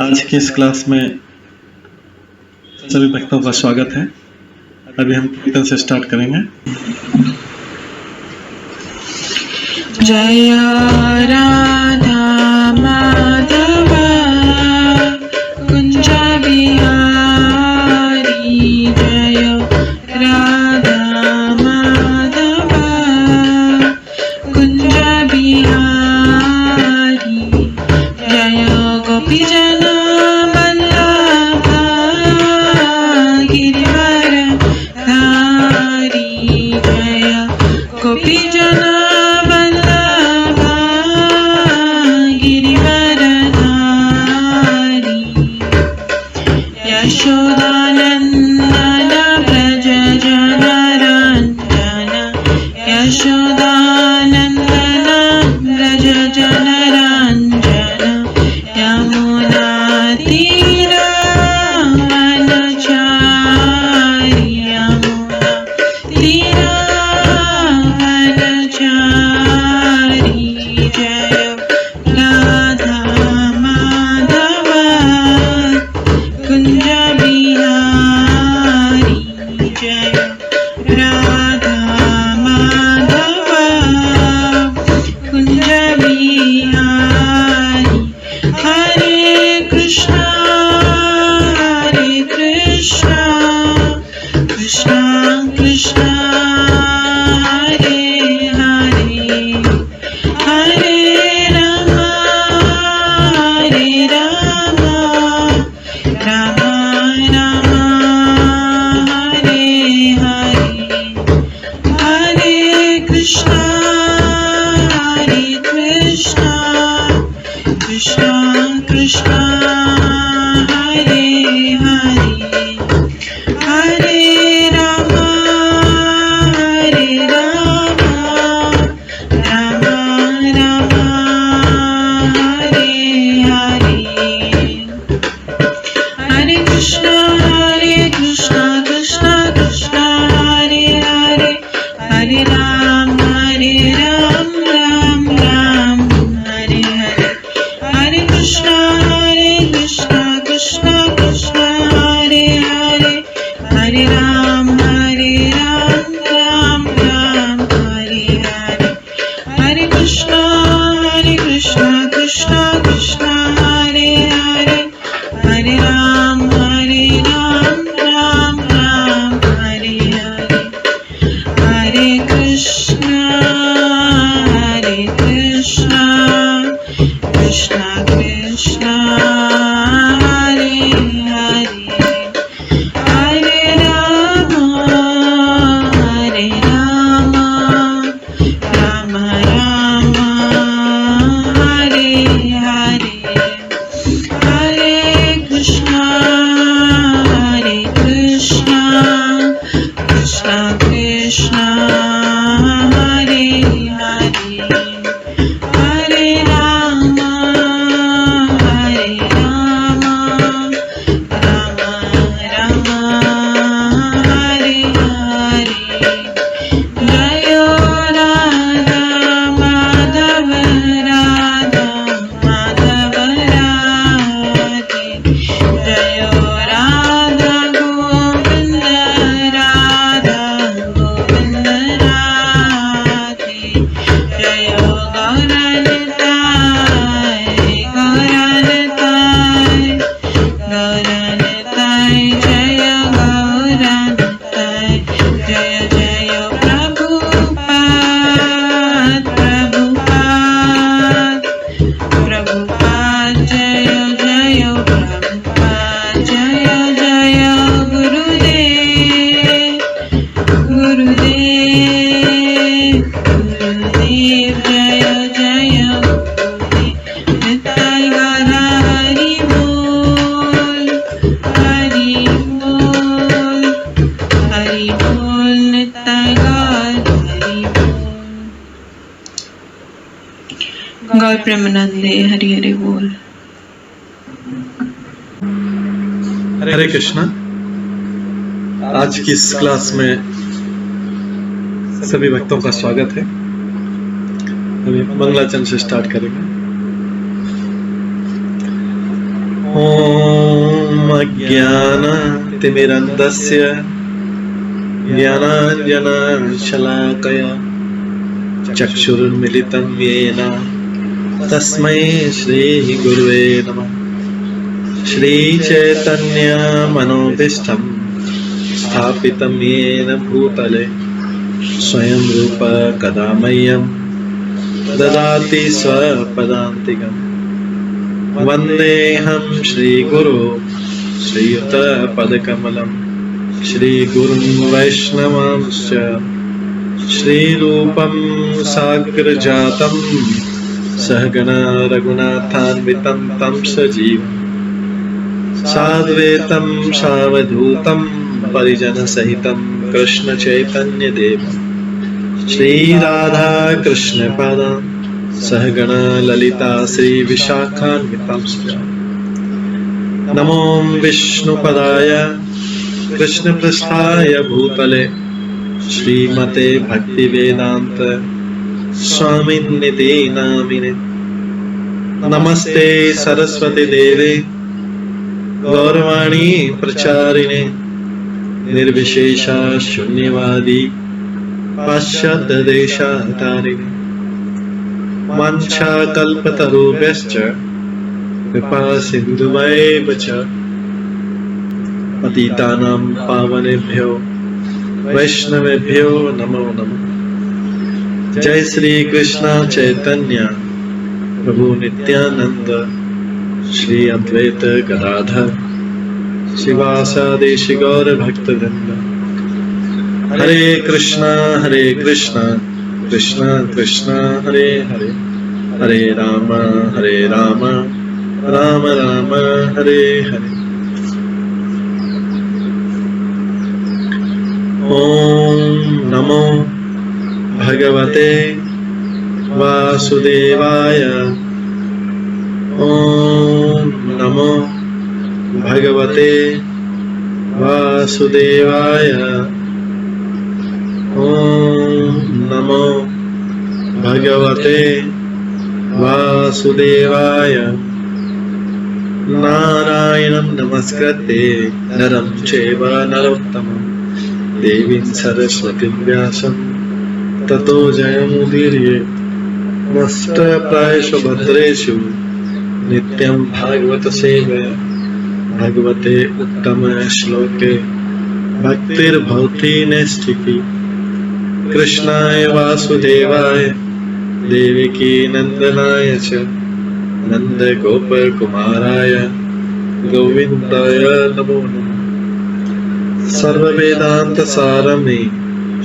आज की इस क्लास में सभी भक्तों का स्वागत है। अभी हम कीर्तन से स्टार्ट करेंगे। जय राधा माधव कुंज बिहारी, जय राधा माधव कुंज बिहारी, जय गोपीजन वल्लभ गिरिवर धारी, जय गोपीजन यशोदानंदन व्रज जनरंजन, यशोदानंदन व्रज जनरंजन, यमुना तीर वनचारी, यमुना तीर वनचारी, जय राधा माधव कुंज बिहारी, जय राधा माधव कुंज बिहारी। हरे कृष्णा कृष्णा कृष्णा हरे हरे, हरे राम राम राम हरे हरे, हरे कृष्णा कृष्णा कृष्णा हरे हरे, हरे राम राम राम हरे हरे, हरे कृष्णा कृष्णा कृष्णा हरे हरे, हरे राम राम राम हरे हरे, हरे कृष्णा कृष्णा कृष्णा हरे हरे, हरे राम राम राम हरे हरे, हरे कृष्णा कृष्णा कृष्णा हरे हरे, हरे राम राम राम हरे हरे, हरे कृष्णा कृष्णा कृष्णा हरे हरे, हरे राम राम राम हरे हरे, हरे कृष्णा कृष्णा कृष्णा हरे हरे, हरे राम राम राम हरे हरे, जय राधा माधव राधे, जय राधा गोविंद राधे, जय गौरनिताय जय गौरनिताय, जय जय प्रभुपाद जय जय प्रभुपाद, जय जय गुरुदेव जय जय गुरुदेव, निताय गौर हरि बोल निताय गौर हरि बोल। गौर प्रेमानंदे हरि हरि बोल। हरे कृष्णा। आज की इस क्लास में सभी भक्तों का स्वागत है। अभी मंगलाचरण से स्टार्ट करेंगे। ॐ अज्ञानतिमिरन्धस्य ज्ञानाञ्जनशलाकया चक्षुरुन्मिलितं येन तस्मै श्रीगुरुवे नमः। श्रीचैतन्यमनोभीष्टं स्थापितं येन भूतले स्वयं रूप कदा मह्यं ददाति स्वपदान्तिकम्। वन्देऽहं श्रीगुरो श्रीयुतपदकमलं श्रीगुरुं वैष्णवांश्च श्रीरूपं साग्रजातं सहगणा रघुनाथान्वितं तं सजीवम् साद्वैतं सावधूतं परिजनसहितं कृष्णचैतन्यदेवं श्रीराधा कृष्णपादान् सहगणा ललिता श्रीविशाखान्वितांश्च। नमो विष्णुपदाय कृष्णपृष्ठाय भूतले श्रीमते भक्तिवेदान्त स्वामिन्निति नामिने। नमस्ते सरस्वती देवे गौरवाणी प्रचारिणे निर्विशेषा शून्यवादी पाश्चात्यदेशाधारिणे। वाञ्छाकल्पतरुभ्यश्च कृपा सिन्धुभैव च पतितानां पावनेभ्यो वैष्णवेभ्यो नमो नमः। जय श्री कृष्ण चैतन्य प्रभु नित्यानंद श्री अद्वैत गदाधर शिवासादि गौर भक्तवृंद। हरे कृष्णा कृष्णा कृष्णा हरे हरे, हरे राम राम राम हरे हरे। ओम नमो भगवते वासुदेवाय। ओम नमो भगवते वासुदेवाय। ओम नमो भगवते वासुदेवाय। नारायणं नमस्कृत्य नरं चैव नरोत्तमं देवीं सरस्वतीं व्यासं ततो जयमुदीरयेत्। नष्टप्रायेषु भद्रेषु नित्यं भागवत सेवया भगवते उत्तम श्लोके भक्तिर्भवति नैष्ठिकी। कृष्णाय वासुदेवाय देवकी नंदनाय च नंदगोपकुमाराय गोविन्दाय नमो नमः। सर्ववेदान्तसारमे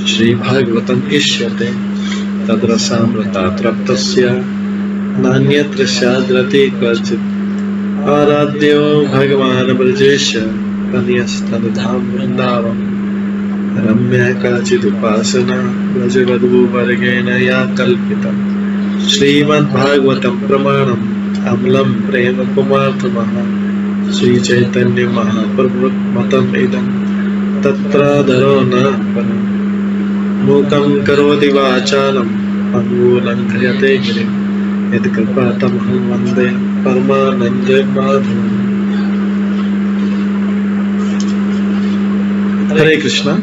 श्रीभागवतम् इष्यते तद्रसामृतात् नान्यत्र स्याद्रति क्वचित्। आराध्यो भगवान् ब्रजेश कन्यस्तनधाम वृन्दावन। रम्या काचिदुपासना व्रजवधूवर्गेण या कल्पिता। श्रीमद्भागवतं प्रमाणम् अमलं प्रेम कुमार्थमः। श्रीचैतन्य महाप्रभु मतम् इदं तत्रादरो न परम्। मूकं करोति वाचालं पङ्गुलङ्घयते गिरिं यत्कृपातमहं वन्दे परमानन्दमाधवम्। हरे कृष्णा।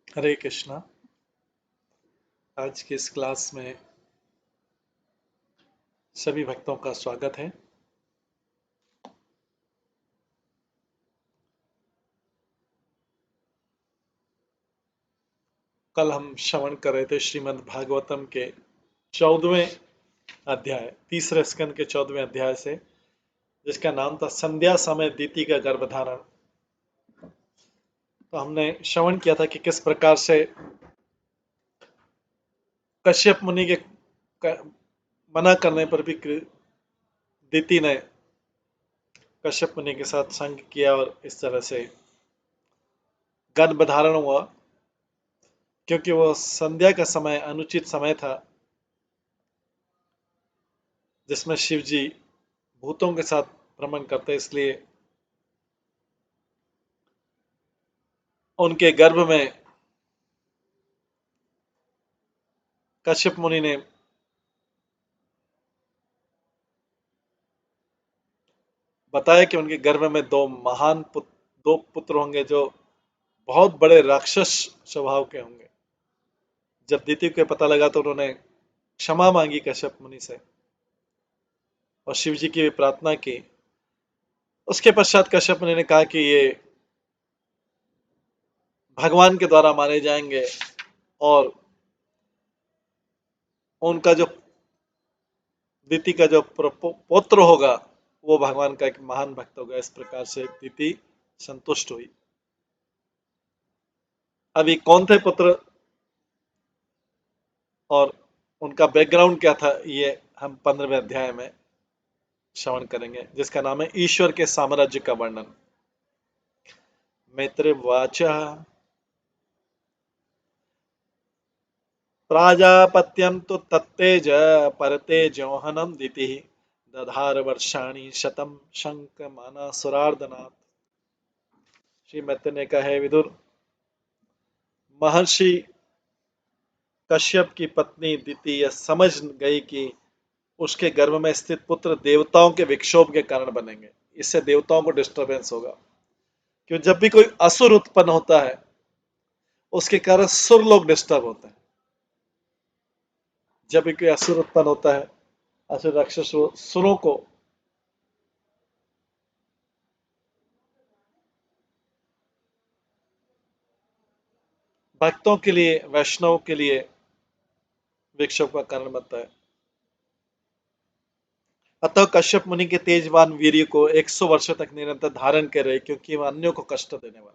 हरे कृष्णा। आज की इस क्लास में सभी भक्तों का स्वागत है। कल हम श्रवण कर रहे थे श्रीमद् भागवतम के 14वें अध्याय, तीसरे स्कंद के 14वें अध्याय से, जिसका नाम था संध्या समय दीति का गर्भधारण। तो हमने श्रवण किया था कि किस प्रकार से कश्यप मुनि के मना करने पर भी दीति ने कश्यप मुनि के साथ संग किया और इस तरह से गर्भधारण हुआ, क्योंकि वो संध्या का समय अनुचित समय था जिसमें शिव जी भूतों के साथ भ्रमण करते, इसलिए उनके गर्भ में कश्यप मुनि ने बताया कि उनके गर्भ में दो पुत्र होंगे जो बहुत बड़े राक्षस स्वभाव के होंगे। जब दीति को पता लगा तो उन्होंने क्षमा मांगी कश्यप मुनि से और शिव जी की भी प्रार्थना की। उसके पश्चात कश्यप मुनि ने कहा कि ये भगवान के द्वारा मारे जाएंगे और उनका जो दीति का जो पुत्र होगा वो भगवान का एक महान भक्त होगा। इस प्रकार से दीति संतुष्ट हुई। अभी कौन थे पुत्र और उनका बैकग्राउंड क्या था, ये हम 15वें अध्याय में श्रवण करेंगे, जिसका नाम है ईश्वर के साम्राज्य का वर्णन। मैत्रेयवाच प्राजापत्यं तु तत्तेज परतेजोहनं दितिः दधार वर्षाणि शतं शंकमानासुरार्दनात्। श्री मैत्रेय ने कहा है विदुर, महर्षि कश्यप की पत्नी दिति यह समझ गई कि उसके गर्भ में स्थित पुत्र देवताओं के विक्षोभ के कारण बनेंगे। इससे देवताओं को डिस्टरबेंस होगा, क्योंकि जब भी कोई असुर उत्पन्न होता है उसके कारण सुर लोग डिस्टर्ब होते हैं। जब भी कोई असुर उत्पन्न होता है, असुर राक्षस सुरों को भक्तों के लिए, वैष्णव के लिए विक्षोभ का कारण बनता है। अतः कश्यप मुनि के तेजवान वीर्य को 100 वर्षों तक निरंतर धारण कर रहे, क्योंकि वह अन्यों को कष्ट देने वाला।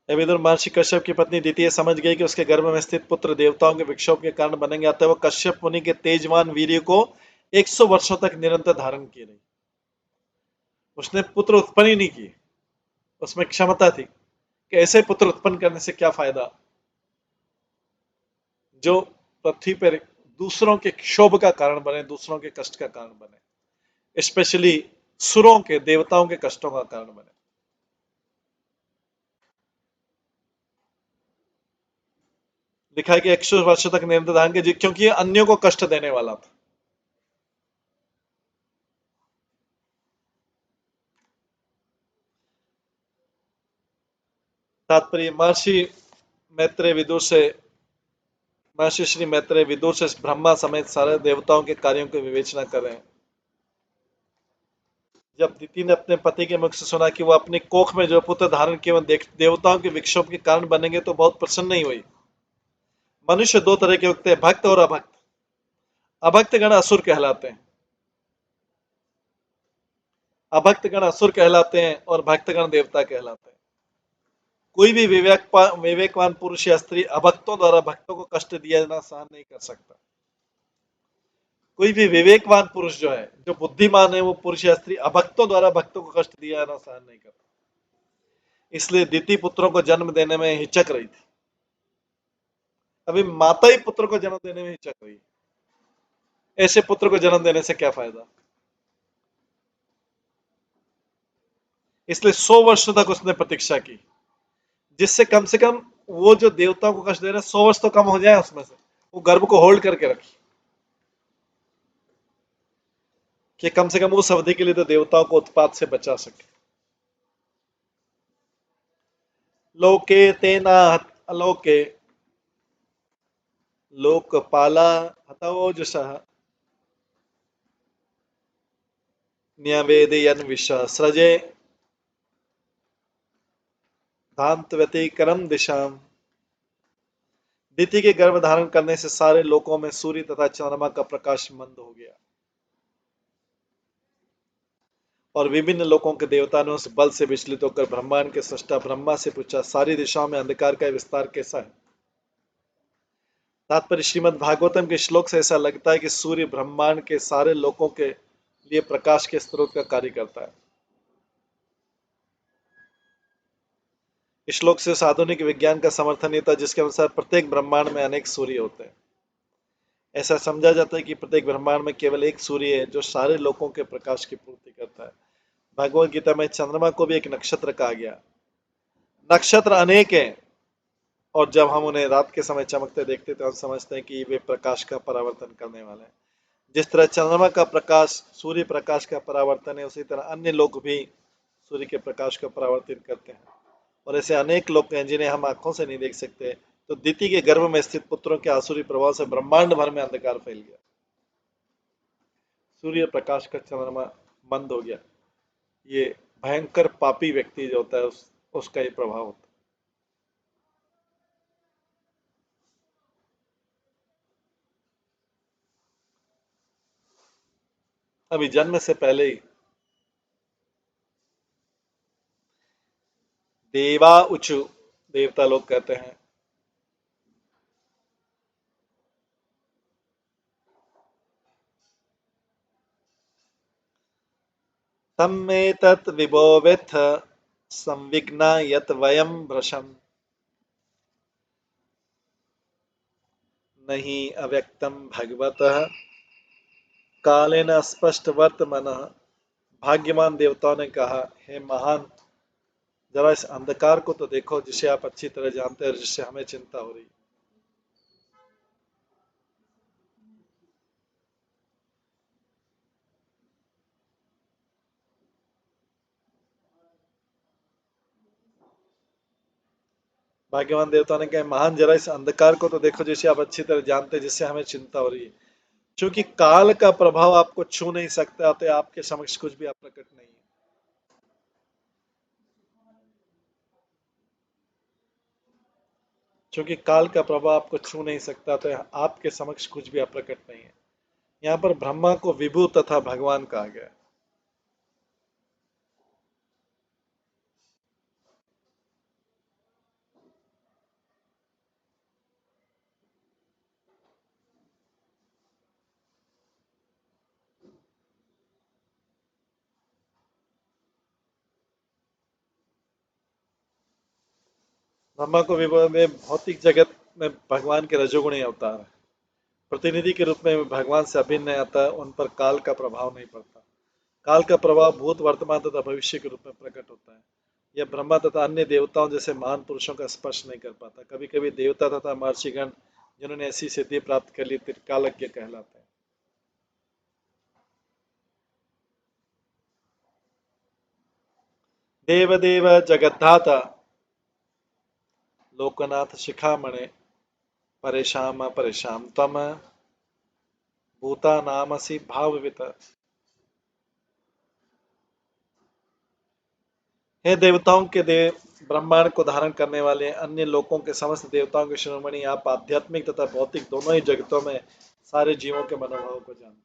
विदुर, महर्षि कश्यप की पत्नी द्वितीय समझ गई कि उसके गर्भ में स्थित पुत्र देवताओं के विक्षोभ के कारण बनेंगे, अतः वह कश्यप मुनि के तेजवान वीर्य को 100 वर्षों तक निरंतर धारण किए रही। उसने पुत्र उत्पन्न ही नहीं किए, उसमें क्षमता थी कि ऐसे पुत्र उत्पन्न करने से क्या फायदा जो पृथ्वी पर दूसरों के क्षोभ का कारण बने, दूसरों के कष्ट का कारण बने, स्पेशली सुरों के, देवताओं के कष्टों का कारण बने। लिखा है कि 100 वर्षों तक निरंतर धारण किए, क्योंकि ये अन्यों को कष्ट देने वाला था। तात्पर्य, महर्षि श्री मैत्रेय विदुर से ब्रह्मा समेत सारे देवताओं के कार्यों की विवेचना कर रहे हैं। जब दिति ने अपने पति के मुख से सुना कि वो अपने कोख में जो पुत्र धारण किए देवताओं के विक्षोभ के कारण बनेंगे, तो बहुत प्रसन्न नहीं हुई। मनुष्य दो तरह के होते हैं, भक्त और अभक्त। अभक्त गण असुर कहलाते हैं, अभक्त गण असुर कहलाते हैं और भक्तगण देवता कहलाते हैं। कोई भी विवेकवान पुरुष या स्त्री अभक्तों द्वारा भक्तों को कष्ट दिया जाना सहन नहीं कर सकता। कोई भी विवेकवान पुरुष जो है, जो बुद्धिमान है, वो पुरुष या स्त्री अभक्तों द्वारा भक्तों को कष्ट दिया जाना सहन नहीं करता। इसलिए दिति पुत्रों को जन्म देने में हिचक रही थी। अभी माता ही पुत्र को जन्म देने में हिचक रही है, ऐसे पुत्र को जन्म देने से क्या फायदा। इसलिए 100 वर्षों तक उसने प्रतीक्षा की, जिससे कम से कम वो जो देवताओं को कष्ट दे रहे हैं 100 वर्ष तो कम हो जाए उसमें से। वो गर्भ को होल्ड करके रखी कि कम से कम उस अवधि के लिए तो देवताओं को उत्पात से बचा सके। लोके तेना अलोके लोकपाला हतोजसः न्यवेदयन विष सृजे धांत व्यतिकरम दिशाम। दिति के गर्भ धारण करने से सारे लोकों में सूर्य तथा चंद्रमा का प्रकाश मंद हो गया और विभिन्न लोकों के देवता ने उस बल से विचलित होकर ब्रह्मांड के सृष्टा ब्रह्मा से पूछा, सारी दिशाओं में अंधकार का विस्तार कैसा है? तात्पर्य श्रीमद् भागवतम के श्लोक से ऐसा लगता है कि सूर्य ब्रह्मांड के सारे लोकों के लिए प्रकाश के स्रोत का कार्य करता है। इस श्लोक से उस आधुनिक विज्ञान का समर्थन नहीं था जिसके अनुसार प्रत्येक ब्रह्मांड में अनेक सूर्य होते हैं। ऐसा समझा जाता है कि प्रत्येक ब्रह्मांड में केवल एक सूर्य है जो सारे लोकों के प्रकाश की पूर्ति करता है। भगवद गीता में चंद्रमा को भी एक नक्षत्र कहा गया। नक्षत्र अनेक हैं और जब हम उन्हें रात के समय चमकते देखते तो हम समझते हैं कि वे प्रकाश का परावर्तन करने वाले हैं। जिस तरह चंद्रमा का प्रकाश सूर्य प्रकाश का परावर्तन है, उसी तरह अन्य लोग भी सूर्य के प्रकाश का परावर्तन करते हैं और ऐसे अनेक लोग हैं जिन्हें हम आंखों से नहीं देख सकते। तो दिति के गर्भ में स्थित पुत्रों के आसुरी प्रभाव से ब्रह्मांड भर में अंधकार फैल गया। सूर्य प्रकाश का चंद्रमा बंद हो गया। ये भयंकर पापी व्यक्ति जो होता है उसका ये प्रभाव होता है। अभी जन्म से पहले ही देवा उचु देवता लोग कहते हैं, तमेतत् विभोवेत्थ संविघ्ना यत वयं भ्रशं नहीं अव्यक्तम भगवतः कालेन स्पष्ट वर्तमानः। भाग्यवान देवताओं ने कहा, हे महान, जरा इस अंधकार को तो देखो जिसे आप अच्छी तरह जानते हैं और जिससे हमें चिंता हो रही। भाग्यवान देवताओं ने कहा, महान, जरा इस अंधकार को तो देखो जिसे आप अच्छी तरह जानते हैं जिससे हमें चिंता हो रही है। क्योंकि काल का प्रभाव आपको छू नहीं सकता, तो आपके समक्ष कुछ भी प्रकट नहीं है। क्योंकि काल का प्रभाव आपको छू नहीं सकता, तो आपके समक्ष कुछ भी प्रकट नहीं है। यहाँ पर ब्रह्मा को विभु तथा भगवान कहा गया। ब्रह्मा को विभु में भौतिक जगत में भगवान के रजोगुणी अवतार है। प्रतिनिधि के रूप में भगवान से अभिन्न आता है, उन पर काल का प्रभाव नहीं पड़ता। काल का प्रभाव भूत, वर्तमान तथा भविष्य के रूप में प्रकट होता है। यह ब्रह्मा तथा अन्य देवताओं जैसे महान पुरुषों का स्पर्श नहीं कर पाता। कभी कभी देवता तथा महर्षिगण जिन्होंने ऐसी सिद्धि प्राप्त कर ली त्रिकालज्ञ कहलाते हैं। देवदेव जगद्धाता लोकनाथ शिखामणे परेशान परेशान तम भूता नामसी भाववित। हे देवताओं के देव, ब्रह्मांड को धारण करने वाले अन्य लोकों के समस्त देवताओं के शिरोमणि, आप आध्यात्मिक तथा भौतिक दोनों ही जगतों में सारे जीवों के मनोभाव को जानते हैं।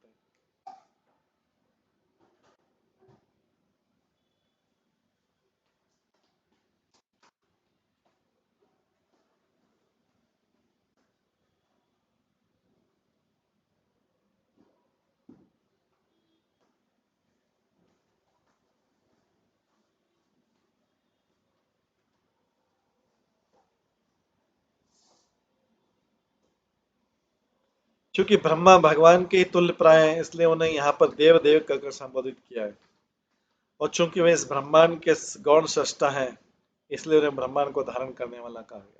क्योंकि ब्रह्मा भगवान के ही तुल्य प्राय हैं, इसलिए उन्हें यहाँ पर देव देव कहकर संबोधित किया है। और चूंकि वे इस ब्रह्मांड के गौण सृष्टा हैं, इसलिए उन्हें ब्रह्मांड को धारण करने वाला कहा गया।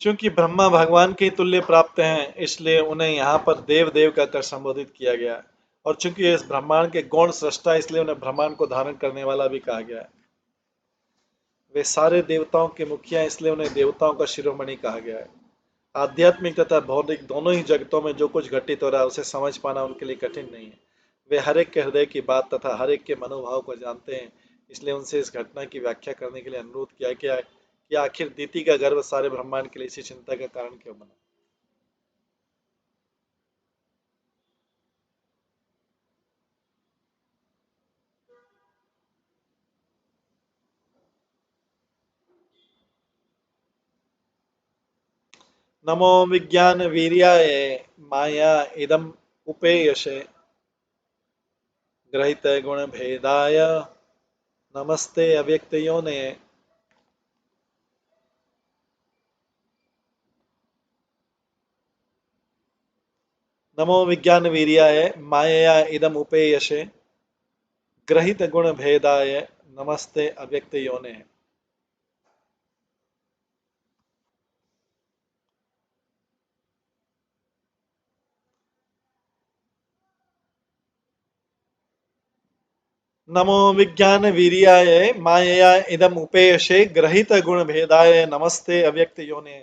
चूंकि ब्रह्मा भगवान के तुल्य प्राप्त हैं, इसलिए उन्हें यहाँ पर देव देव कहकर संबोधित किया गया है। और चूंकि इस ब्रह्मांड के गौण सृष्टा, इसलिए उन्हें ब्रह्मांड को धारण करने वाला भी कहा गया है। वे सारे देवताओं के मुखिया, इसलिए उन्हें देवताओं का शिरोमणि कहा गया है। आध्यात्मिक तथा भौतिक दोनों ही जगतों में जो कुछ घटित हो रहा है, उसे समझ पाना उनके लिए कठिन नहीं है। वे हर एक के हृदय की बात तथा हर एक के मनोभाव को जानते हैं, इसलिए उनसे इस घटना की व्याख्या करने के लिए अनुरोध किया गया है कि आखिर दीति का गर्भ सारे ब्रह्मांड के लिए इसी चिंता का कारण क्यों बना। नमो विज्ञान वीर्याय माया इदम उपेयसे ग्रहित गुण भेदाय नमस्ते अव्यक्त योने। नमो विज्ञान वीर्याय माया इदम उपेयसे ग्रहित गुण भेदाय नमस्ते अव्यक्त योने। नमो विज्ञान वीर्याय माया इदम उपेयसे ग्रहित गुण भेदाय नमस्ते अव्यक्त योने।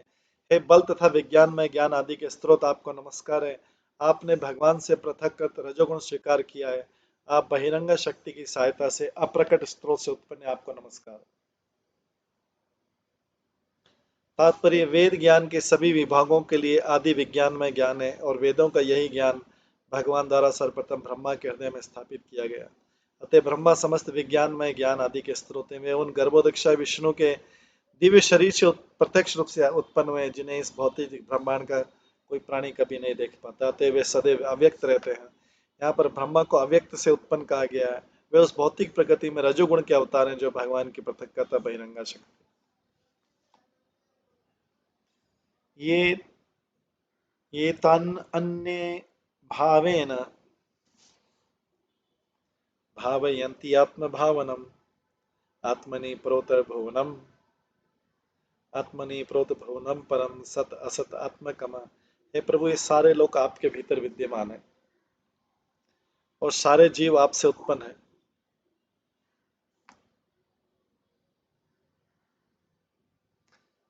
हे बल तथा विज्ञान में ज्ञान आदि के स्रोत, आपको नमस्कार है। आपने भगवान से पृथक रजोगुण स्वीकार किया है। आप बहिरंग शक्ति की सहायता से अप्रकट स्रोत से उत्पन्न है, आपको नमस्कार। तात्पर्य, वेद ज्ञान के सभी विभागों के लिए आदि विज्ञान में ज्ञान है, और वेदों का यही ज्ञान भगवान द्वारा सर्वप्रथम ब्रह्मा के हृदय में स्थापित किया गया। अतः ब्रह्मा समस्त विज्ञान में ज्ञान आदि के स्रोत हैं। वे उन गर्भोदक्षा विष्णु के दिव्य शरीर से प्रत्यक्ष रूप से उत्पन्न हुए, जिन्हें इस भौतिक ब्रह्मांड का कोई प्राणी कभी नहीं देख पाता। अतः वे सदैव अव्यक्त रहते हैं। यहाँ पर ब्रह्मा को अव्यक्त से उत्पन्न कहा गया है। वे उस भौतिक प्रकृति में रजोगुण के अवतार हैं, जो भगवान की पृथकता बहिरंगा शक्ति। ये ये तान अन्य भावेन भावयन्ति आत्मभावनम आत्मनि प्रोतर्भुवनम आत्मनि प्रोतभुवनम परम सत असत आत्मकम। हे प्रभु, ये सारे लोग आपके भीतर विद्यमान है और सारे जीव आपसे उत्पन्न है।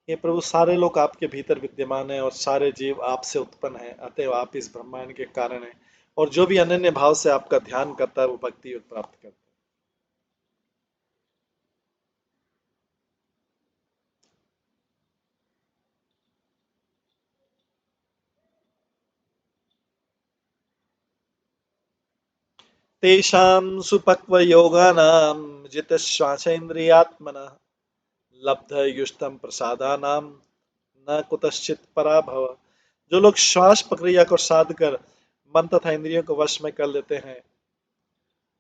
ये प्रभु, सारे लोग आपके भीतर विद्यमान है और सारे जीव आपसे उत्पन्न है। अतएव आप इस ब्रह्मांड के कारण है, और जो भी अनन्य भाव से आपका ध्यान करता है, वो भक्ति योग प्राप्त करता है। तेषां सुपक्वयोगानां जितश्वासेन्द्रियात्मनः लब्धयुष्टं प्रसादानां न कुतश्चित् पराभव। जो लोग श्वास प्रक्रिया को साध कर मन तथा इंद्रियों को वश में कर लेते हैं,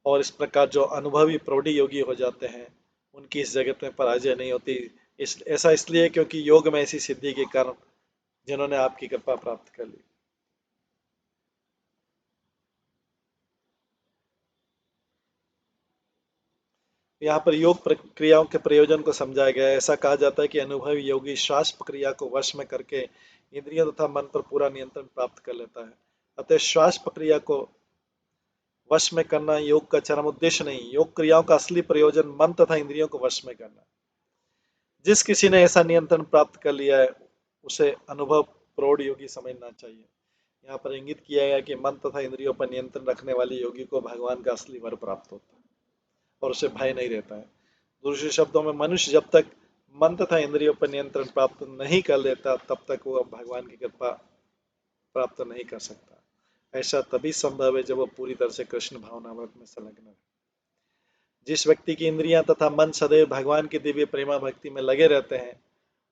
और इस प्रकार जो अनुभवी प्रौढ़ी योगी हो जाते हैं, उनकी इस जगत में पराजय नहीं होती। ऐसा इसलिए क्योंकि योग में ऐसी सिद्धि के कारण जिन्होंने आपकी कृपा प्राप्त कर ली। यहाँ पर योग प्रक्रियाओं के प्रयोजन को समझाया गया है। ऐसा कहा जाता है कि अनुभवी योगी श्वास प्रक्रिया को वश में करके इंद्रियों तथा मन पर पूरा नियंत्रण प्राप्त कर लेता है। अतः श्वास प्रक्रिया को वश में करना योग का चरम उद्देश्य नहीं, योग क्रियाओं का असली प्रयोजन मन तथा इंद्रियों को वश में करना। जिस किसी ने ऐसा नियंत्रण प्राप्त कर लिया है, उसे अनुभव प्रौढ़ योगी समझना चाहिए। यहाँ पर इंगित किया गया कि मन तथा इंद्रियों पर नियंत्रण रखने वाले योगी को भगवान का असली वर प्राप्त होता है और उसे भय नहीं रहता है। दूसरे शब्दों में, मनुष्य जब तक मन तथा इंद्रियों पर नियंत्रण प्राप्त नहीं कर लेता, तब तक वो भगवान की कृपा प्राप्त नहीं कर सकता। ऐसा तभी संभव है जब वो पूरी तरह से कृष्ण भावनामृत में संलग्न है। जिस व्यक्ति की इंद्रियां तथा मन सदैव भगवान की दिव्य प्रेमा भक्ति में लगे रहते हैं,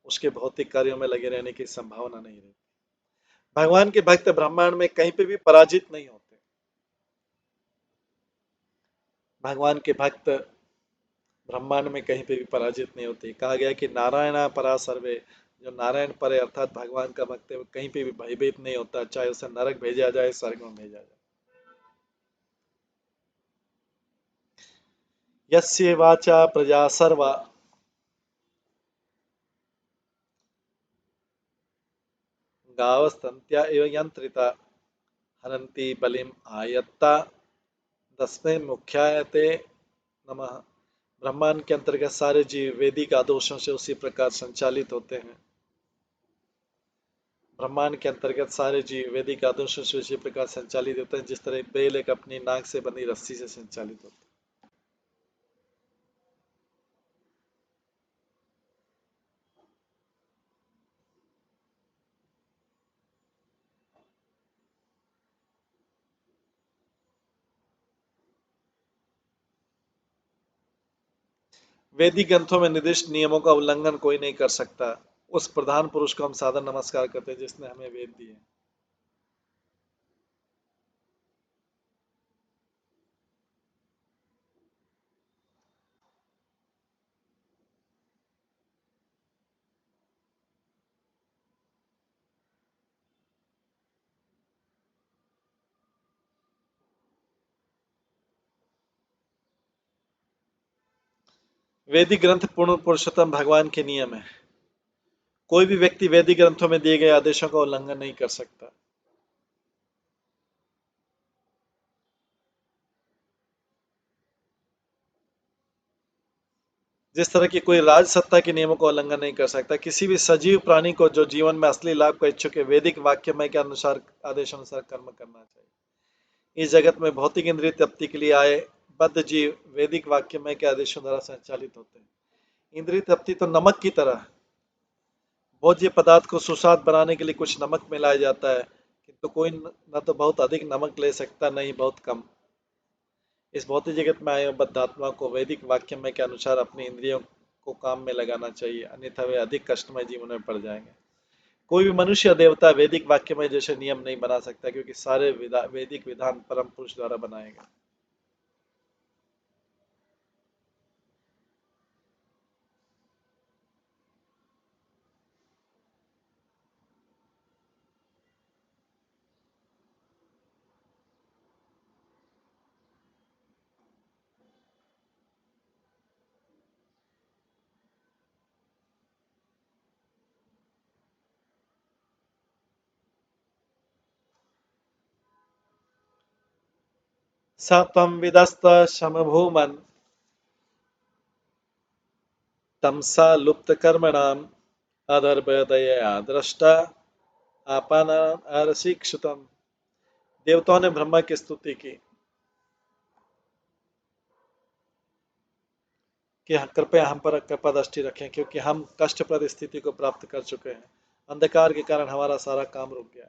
उसके भौतिक कार्यों में लगे रहने की संभावना नहीं रहती। भगवान के भक्त ब्रह्मांड में कहीं पे भी पराजित नहीं होते। भगवान के भक्त ब्रह्मांड में कहीं पे भी पराजित नहीं होते। कहा गया कि नारायण परा सर्वे, जो नारायण पर है अर्थात भगवान का भक्त है, वो कहीं पे भी भयभीत नहीं होता, चाहे उसे नरक भेजा जाए, स्वर्ग में भेजा जाए। यस्य वाचा प्रजा सर्वा गावस्तन्त्या इव यंत्रिता हनन्ति बलिम आयत्ता तस्मै मुख्याय ते नमः। ब्रह्मांड के अंतर्गत सारे जीव वैदिक आदर्शों से उसी प्रकार संचालित होते हैं। ब्रह्मांड के अंतर्गत सारे जीव वैदिक आदर्शों से उसी प्रकार संचालित होते हैं जिस तरह बैल एक अपनी नाक से बनी रस्सी से संचालित होता है। वैदिक ग्रंथों में निर्दिष्ट नियमों का उल्लंघन कोई नहीं कर सकता। उस प्रधान पुरुष को हम सादर नमस्कार करते हैं जिसने हमें वेद दिए। वैदिक ग्रंथ पूर्ण पुरुषोत्तम भगवान के नियम है। कोई भी व्यक्ति वैदिक ग्रंथों में दिए गए आदेशों का उल्लंघन नहीं कर सकता। जिस तरह की कोई राज सत्ता के नियमों का उल्लंघन नहीं कर सकता। किसी भी सजीव प्राणी को जो जीवन में असली लाभ को इच्छुक है वैदिक वाक्यमय के अनुसार आदेशानुसार कर्म करना चाहिए। इस जगत में भौतिक इंद्रिय तृप्ति के लिए आए बद्ध जीव वैदिक वाक्यमय के आदेशों द्वारा संचालित होते हैं। इंद्रिय तृप्ति तो नमक की तरह भोज्य पदार्थ को सुस्वाद बनाने के लिए कुछ नमक मिलाया जाता है, किंतु कोई न तो बहुत अधिक नमक ले सकता न ही बहुत कम। इस भौतिक जगत में आए बद्ध आत्मा को वैदिक वाक्यमय के अनुसार अपनी इंद्रियों को काम में लगाना चाहिए, अन्यथा वे अधिक कष्टमय जीवन में पड़ जाएंगे। कोई भी मनुष्य या देवता वैदिक वाक्यमय जैसे नियम नहीं बना सकता, क्योंकि सारे वैदिक विधान परम पुरुष द्वारा बनाए गए। स त्वं विदस्त समभूमन् तमसा लुप्त कर्मणाम अधर्वदया दृष्टा आपान अरसिक्षुतम। देवताओं ने ब्रह्मा की स्तुति की कि कृपया हम पर कृपा दृष्टि रखें, क्योंकि हम कष्टप्रद स्थिति को प्राप्त कर चुके हैं। अंधकार के कारण हमारा सारा काम रुक गया।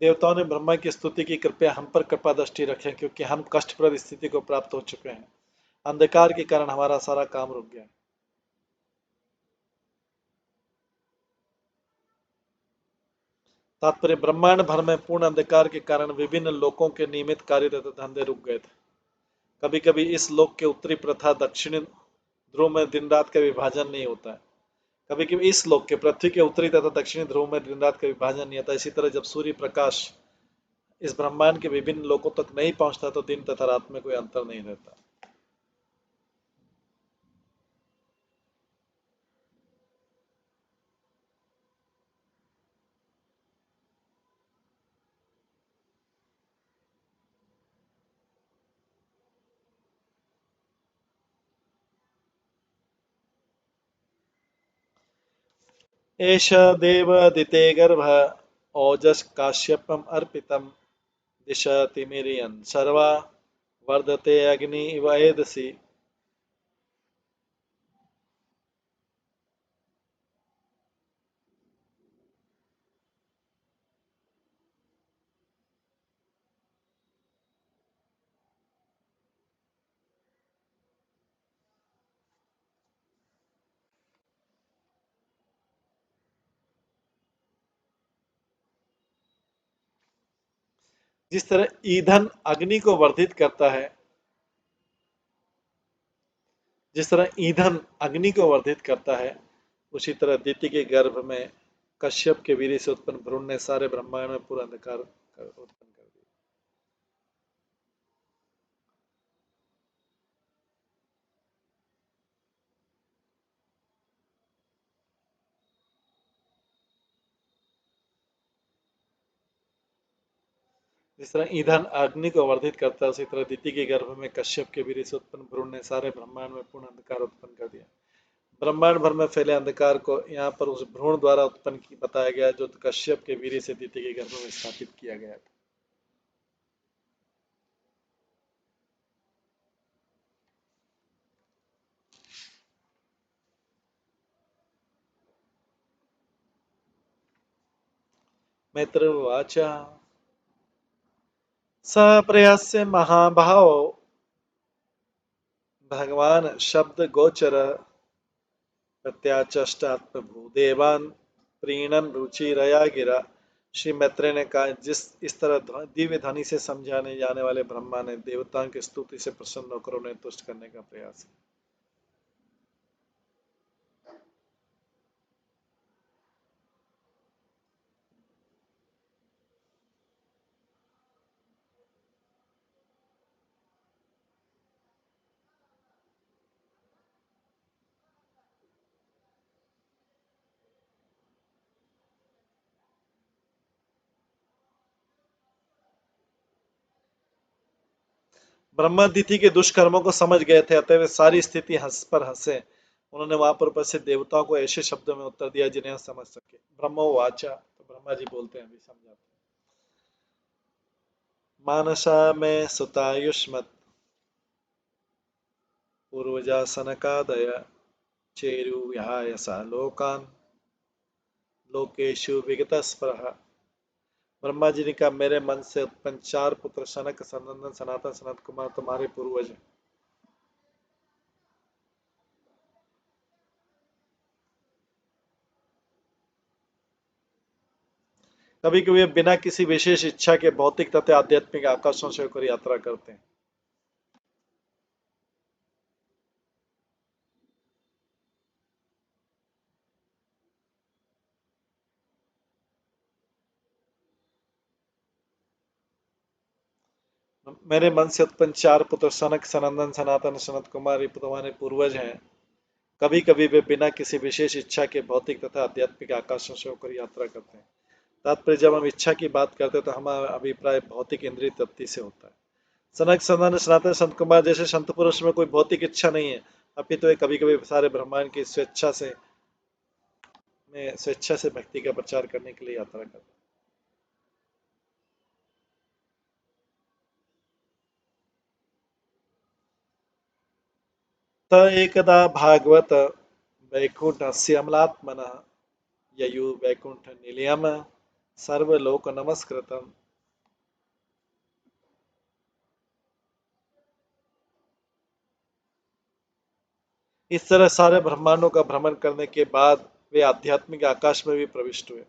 देवताओं ने ब्रह्मा की स्तुति की कृपया हम पर कृपा दृष्टि रखें, क्योंकि हम कष्टप्रद स्थिति को प्राप्त हो चुके हैं। अंधकार के कारण हमारा सारा काम रुक गया। तात्पर्य ब्रह्मांड भर में पूर्ण अंधकार के कारण विभिन्न लोकों के नियमित कार्य तथा धंधे रुक गए थे। कभी कभी इस लोक के उत्तरी प्रथा दक्षिणी ध्रुव में दिन रात का विभाजन नहीं होता है। कभी कभी इस लोक के पृथ्वी के उत्तरी तथा दक्षिणी ध्रुव में दिन रात का विभाजन नहीं होता। इसी तरह जब सूर्य प्रकाश इस ब्रह्मांड के विभिन्न लोकों तक नहीं पहुंचता तो दिन तथा रात में कोई अंतर नहीं रहता। एष देवादिते गर्भ ओजस काश्यपम अर्पितम दिशतिमिरियन् सर्वा वर्धते अग्नि इव एदसि। जिस तरह ईंधन अग्नि को वर्धित करता है, जिस तरह ईंधन अग्नि को वर्धित करता है, उसी तरह दिति के गर्भ में कश्यप के वीर्य से उत्पन्न भ्रूण ने सारे ब्रह्मांड में पूरा अंधकार उत्पन्न कर दिया। जिस तरह ईंधन अग्नि को वर्धित करता है, उसी तरह दिति के गर्भ में कश्यप के वीर्य से उत्पन्न भ्रूण ने सारे ब्रह्मांड में पूर्ण अंधकार उत्पन्न कर दिया। ब्रह्मांड भर में फैले अंधकार को यहाँ पर उस भ्रूण द्वारा उत्पन्न की बताया गया, जो कश्यप के वीर्य से दिति के गर्भ में स्थापित किया गया था। मैत्र उवाच सप्रयस्य महाभाव भगवान शब्द गोचर प्रत्याचष्टात्मभूदेवान प्रीणन रुचिरया गिरा। श्री मैत्रेय ने कहा, इस तरह दिव्य ध्वनि से समझाने जाने वाले ब्रह्मा ने देवताओं की स्तुति से प्रसन्न होकर उन्हें तुष्ट करने का प्रयास किया। ब्रह्मा दिति के दुष्कर्मों को समझ गए थे, अतः वे सारी स्थिति हंस पर हंसे। उन्होंने वहां पर उपस्थित देवताओं को ऐसे शब्दों में उत्तर दिया जिन्हें समझ सके। ब्रह्मो वाचा, तो ब्रह्मा जी बोलते हैं, अभी समझाते हैं। मानसा में सुतायुष्मत पूर्वजा सनकादय चेरु विहाय सा लोकान लोकेशु विगत स्पृहा। ब्रह्मा जी ने कहा, मेरे मन से उत्पन्न 4 पुत्र सनक, सनंदन, सनातन, सनत कुमार तुम्हारे पूर्वज हैं। कभी कभी वे बिना किसी विशेष इच्छा के भौतिक तथा आध्यात्मिक आकर्षण से होकर यात्रा करते हैं। मेरे मन से उत्पन्न 4 पुत्र सनक, सनंदन, सनातन, सनत कुमार ये तुम्हारे पूर्वज हैं। कभी कभी वे बिना किसी विशेष इच्छा के भौतिक तथा आध्यात्मिक आकर्षण से होकर यात्रा करते हैं। तात्पर्य, जब हम इच्छा की बात करते हैं तो हमारा अभिप्राय भौतिक इंद्रिय तृप्ति से होता है। सनक, सनंदन, सनातन, संत कुमार जैसे संत पुरुष में कोई भौतिक इच्छा नहीं है, अपितु वे कभी कभी सारे ब्रह्मांड की स्वेच्छा से भक्ति का प्रचार करने के लिए यात्रा करते हैं। त एकदा भागवत वैकुंठस्य अमलात्मनः ययु वैकुंठ निलयम सर्वलोक नमस्कृतम। इस तरह सारे ब्रह्मांडों का भ्रमण करने के बाद वे आध्यात्मिक आकाश में भी प्रविष्ट हुए,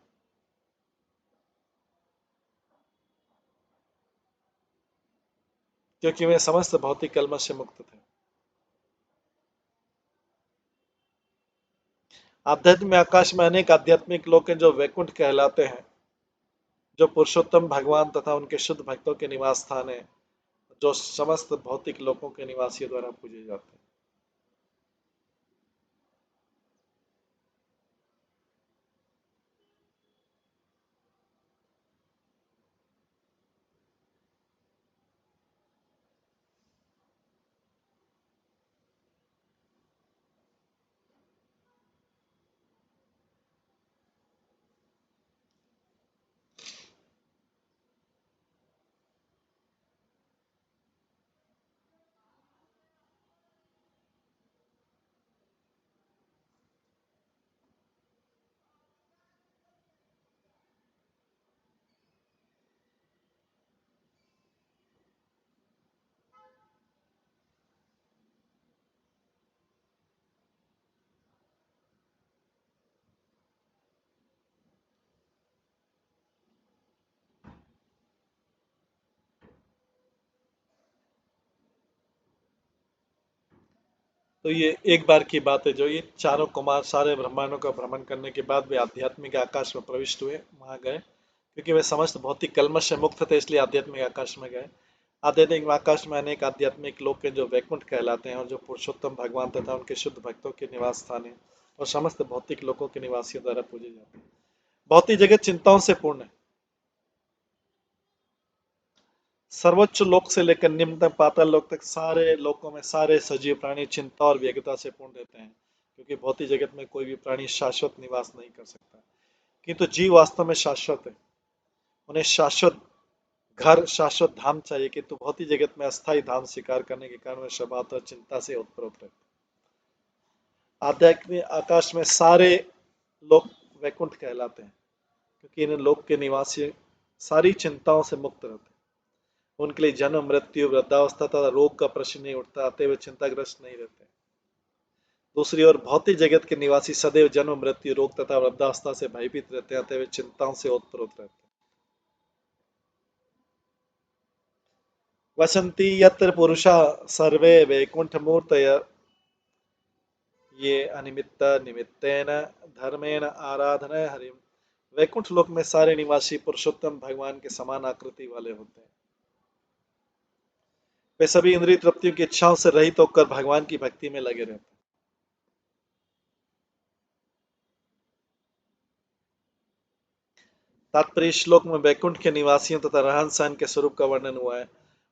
क्योंकि वे समस्त भौतिक कलमश से मुक्त थे। आध्यात्मिक आकाश में अनेक आध्यात्मिक लोक हैं जो वैकुंठ कहलाते हैं, जो पुरुषोत्तम भगवान तथा उनके शुद्ध भक्तों के निवास स्थान है, जो समस्त भौतिक लोकों के निवासियों द्वारा पूजे जाते हैं। तो ये एक बार की बात है, जो ये चारों कुमार सारे ब्रह्मांडों का भ्रमण करने के बाद वे आध्यात्मिक आकाश में प्रविष्ट हुए, वहां गए, क्योंकि वे समस्त भौतिक कल्मश से मुक्त थे, इसलिए आध्यात्मिक आकाश में गए। आध्यात्मिक आकाश में अनेक आध्यात्मिक लोक हैं जो वैकुंठ कहलाते हैं, और जो पुरुषोत्तम भगवान तथा उनके शुद्ध भक्तों के निवास स्थान है, और समस्त भौतिक लोकों के निवासियों द्वारा पूजे जाते हैं। भौतिक जगत चिंताओं से पूर्ण है। सर्वोच्च लोक से लेकर निम्नतम पाताल लोक तक सारे लोकों में सारे सजीव प्राणी चिंता और व्यग्रता से पूर्ण रहते हैं, क्योंकि भौतिक जगत में कोई भी प्राणी शाश्वत निवास नहीं कर सकता, किंतु जीव वास्तव में शाश्वत है। उन्हें शाश्वत घर, शाश्वत धाम चाहिए, किंतु भौतिक जगत में अस्थायी धाम स्वीकार करने के कारण वे स्वभावतः चिंता से उत्पन्न रहते हैं। आध्यात्मिक आकाश में सारे लोग वैकुंठ कहलाते हैं, क्योंकि इन लोक के निवासी सारी चिंताओं से मुक्त रहते हैं। उनके लिए जन्म, मृत्यु, वृद्धावस्था तथा रोग का प्रश्न नहीं उठता, अतः वे चिंताग्रस्त नहीं रहते। दूसरी ओर भौतिक जगत के निवासी सदैव जन्म, मृत्यु, रोग तथा वृद्धावस्था से भयभीत रहते हैं, अतः वे चिंताओं से ओतप्रोत रहते हैं। वसंती यत्र पुरुषा सर्वे वैकुंठ मूर्तय ये अनिमित्त निमित्तेन धर्मेण आराधना हरिम। वैकुंठ लोक में सारे निवासी पुरुषोत्तम भगवान के समान आकृति वाले होते हैं। वे सभी इंद्रिय तृप्तियों की इच्छाओं से रहित होकर भगवान की भक्ति में लगे रहते हैं। तात्पर्य श्लोक में वैकुंठ के निवासियों तथा रहन सहन के स्वरूप का वर्णन हुआ है।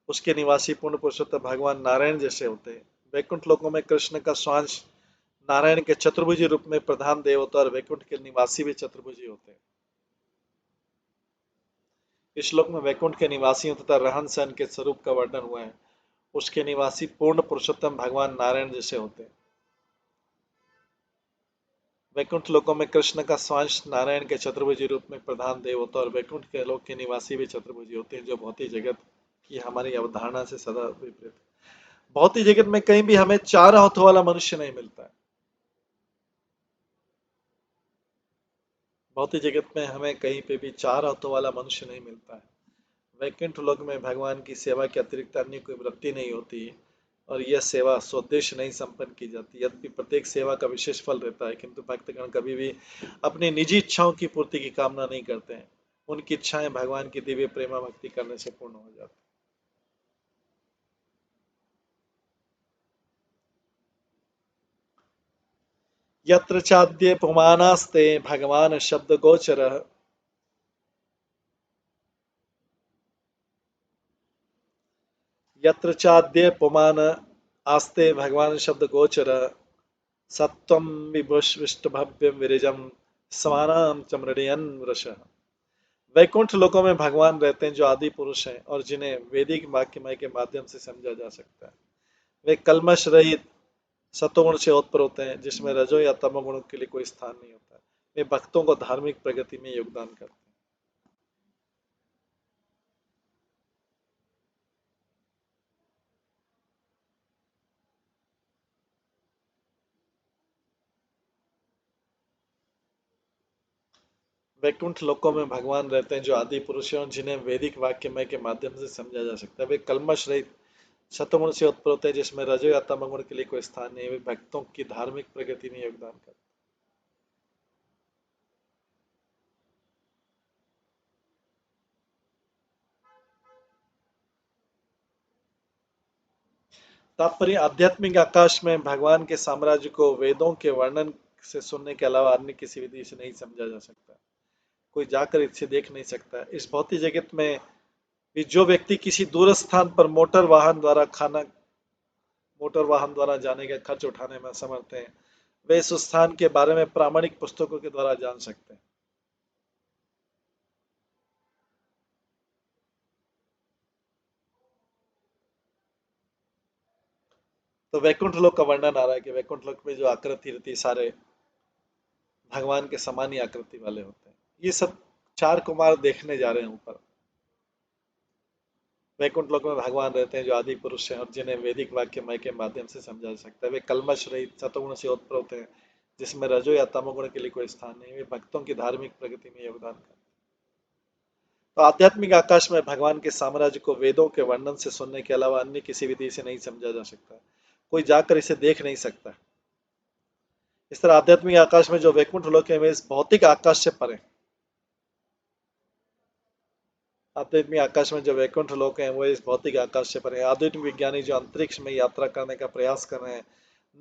उसके निवासी पूर्ण पुरुषोत्तम भगवान नारायण जैसे होते हैं। वैकुंठ लोकों में कृष्ण का स्वांश नारायण के चतुर्भुजी रूप में प्रधान देवता और वैकुंठ के निवासी भी चतुर्भुजी होते हैं। इस श्लोक में वैकुंठ के निवासियों तथा रहन सहन के स्वरूप का वर्णन हुआ है। उसके निवासी पूर्ण पुरुषोत्तम भगवान नारायण जैसे होते हैं। वैकुंठ लोकों में कृष्ण का स्वांश नारायण के चतुर्भुजी रूप में प्रधान देवता और वैकुंठ के लोक के निवासी भी चतुर्भुजी होते हैं, जो भौतिक जगत की हमारी अवधारणा से सदा विपरीत है। भौतिक जगत में कहीं भी हमें चार हाथों वाला मनुष्य नहीं मिलता है। भौतिक जगत में हमें कहीं पे भी चार हाथों वाला मनुष्य नहीं मिलता है। वैकुंठ लोक में भगवान की सेवा के अतिरिक्त अन्य कोई वृत्ति नहीं होती, और यह सेवा स्वोद्देश्य नहीं संपन्न की जाती। यद्यपि प्रत्येक सेवा का विशेष फल रहता है, किंतु भक्तगण कभी भी अपनी निजी इच्छाओं की पूर्ति की कामना नहीं करते हैं। उनकी इच्छाएं भगवान की दिव्य प्रेमा भक्ति करने से पूर्ण हो जाती। यत्र चाद्य पुमानास्ते भगवान शब्द गोचर यत्र चाद्य पुमान आस्ते भगवान शब्द गोचर सत्वम विष्टभव्यम विरजम समानाम चमृणयन वृष। वैकुंठ लोकों में भगवान रहते हैं जो आदि पुरुष हैं, और जिन्हें वैदिक वाक्यमय के माध्यम से समझा जा सकता है। वे कल्मश रहित सतोगुण से उत्पन्न होते हैं, जिसमें रजो या तमोगुण के लिए कोई स्थान नहीं होता। वे भक्तों को धार्मिक प्रगति में योगदान करते हैं। वैकुंठ लोकों में भगवान रहते हैं जो आदि पुरुष हैं, और जिन्हें वैदिक वाक्यमय के माध्यम से समझा जा सकता है। वे कल्मश रहित सतोगुण से उत्पन्न होते हैं, जिसमें रजो या तमोगुण के लिए कोई स्थान नहीं है। वे भक्तों की धार्मिक प्रगति में योगदान करते हैं। तात्पर्य आध्यात्मिक आकाश में भगवान के साम्राज्य को वेदों के वर्णन से सुनने के अलावा अन्य किसी विधि से नहीं समझा जा सकता। कोई जाकर इसे देख नहीं सकता। इस भौतिक जगत में भी जो व्यक्ति किसी दूर स्थान पर मोटर वाहन द्वारा जाने का खर्च उठाने में असमर्थ हैं, वे इस स्थान के बारे में प्रामाणिक पुस्तकों के द्वारा जान सकते हैं। तो वैकुंठ लोक का वर्णन आ रहा है कि वैकुंठ लोक में जो आकृति रहती है, सारे भगवान के समान ही आकृति वाले होते हैं। ये सब चार कुमार देखने जा रहे हैं ऊपर। वैकुंठ लोक में भगवान रहते हैं जो आदि पुरुष हैं, और जिन्हें वैदिक वाक्यमय के माध्यम से समझा जा सकता है। वे कल्मश रहित सतोगुण से उत्पन्न होते हैं, जिसमें रजो या तमोगुण के लिए कोई स्थान नहीं। वे भक्तों की धार्मिक प्रगति में योगदान करते हैं। तो आध्यात्मिक आकाश में भगवान के साम्राज्य को वेदों के वर्णन से सुनने के अलावा अन्य किसी विधि से नहीं समझा जा सकता। कोई जाकर इसे देख नहीं सकता। इस तरह आध्यात्मिक आकाश में जो वैकुंठ लोक है वे इस भौतिक आकाश से परे। आध्यात्मिक आकाश में जो वैकुंठ लोक है वो इस भौतिक आकाश से परे। आध्यात्मिक विज्ञानी जो अंतरिक्ष में यात्रा करने का प्रयास कर रहे हैं,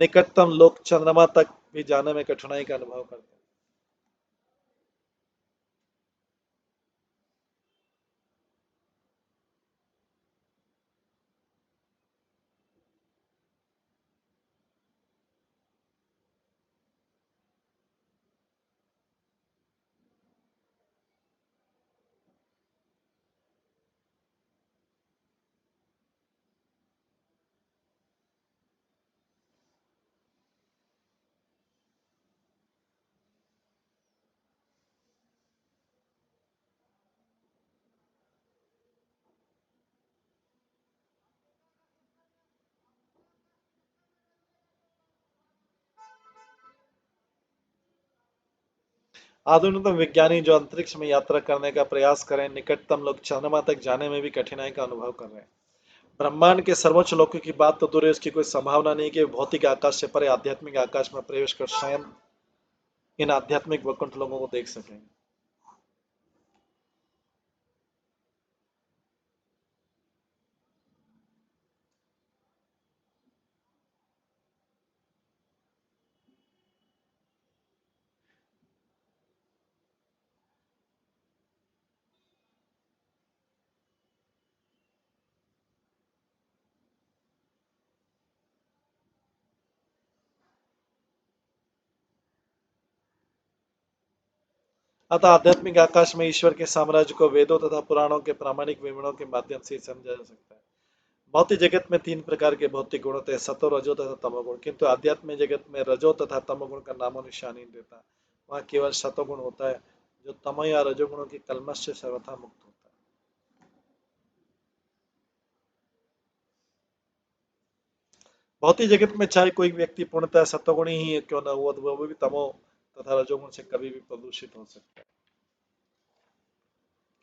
निकटतम लोक चंद्रमा तक भी जाने में कठिनाई का अनुभव करते हैं। आधुनिकतम विज्ञानी जो अंतरिक्ष में यात्रा करने का प्रयास करें, निकटतम लोग चंद्रमा तक जाने में भी कठिनाई का अनुभव कर रहे हैं। ब्रह्मांड के सर्वोच्च लोकों की बात तो दूर है, उसकी कोई संभावना नहीं कि भौतिक आकाश से परे आध्यात्मिक आकाश में प्रवेश कर स्वयं इन आध्यात्मिक वैकुंठ लोगों को देख सकेंगे। अतः आध्यात्मिक आकाश में ईश्वर के साम्राज्य को वेदों तथा पुराणों के प्रामाणिक विवरणों के माध्यम से समझा जा सकता है। भौतिक जगत में तीन प्रकार के भौतिक गुण होते हैं, सतो, रजो तथा तमोगुण, किंतु आध्यात्मिक जगत में रजो तथा तमोगुण का नामो निशान नहीं देता। वहाँ केवल सतोगुण होता है, जो तमो या रजोगुणों की कलमश से सर्वथा मुक्त होता है। भौतिक जगत में चाहे कोई व्यक्ति पूर्णतः सतोगुणी ही क्यों न हुआ, तो वह भी तमो तथा रजोगुण से कभी भी प्रदूषित हो सकता है।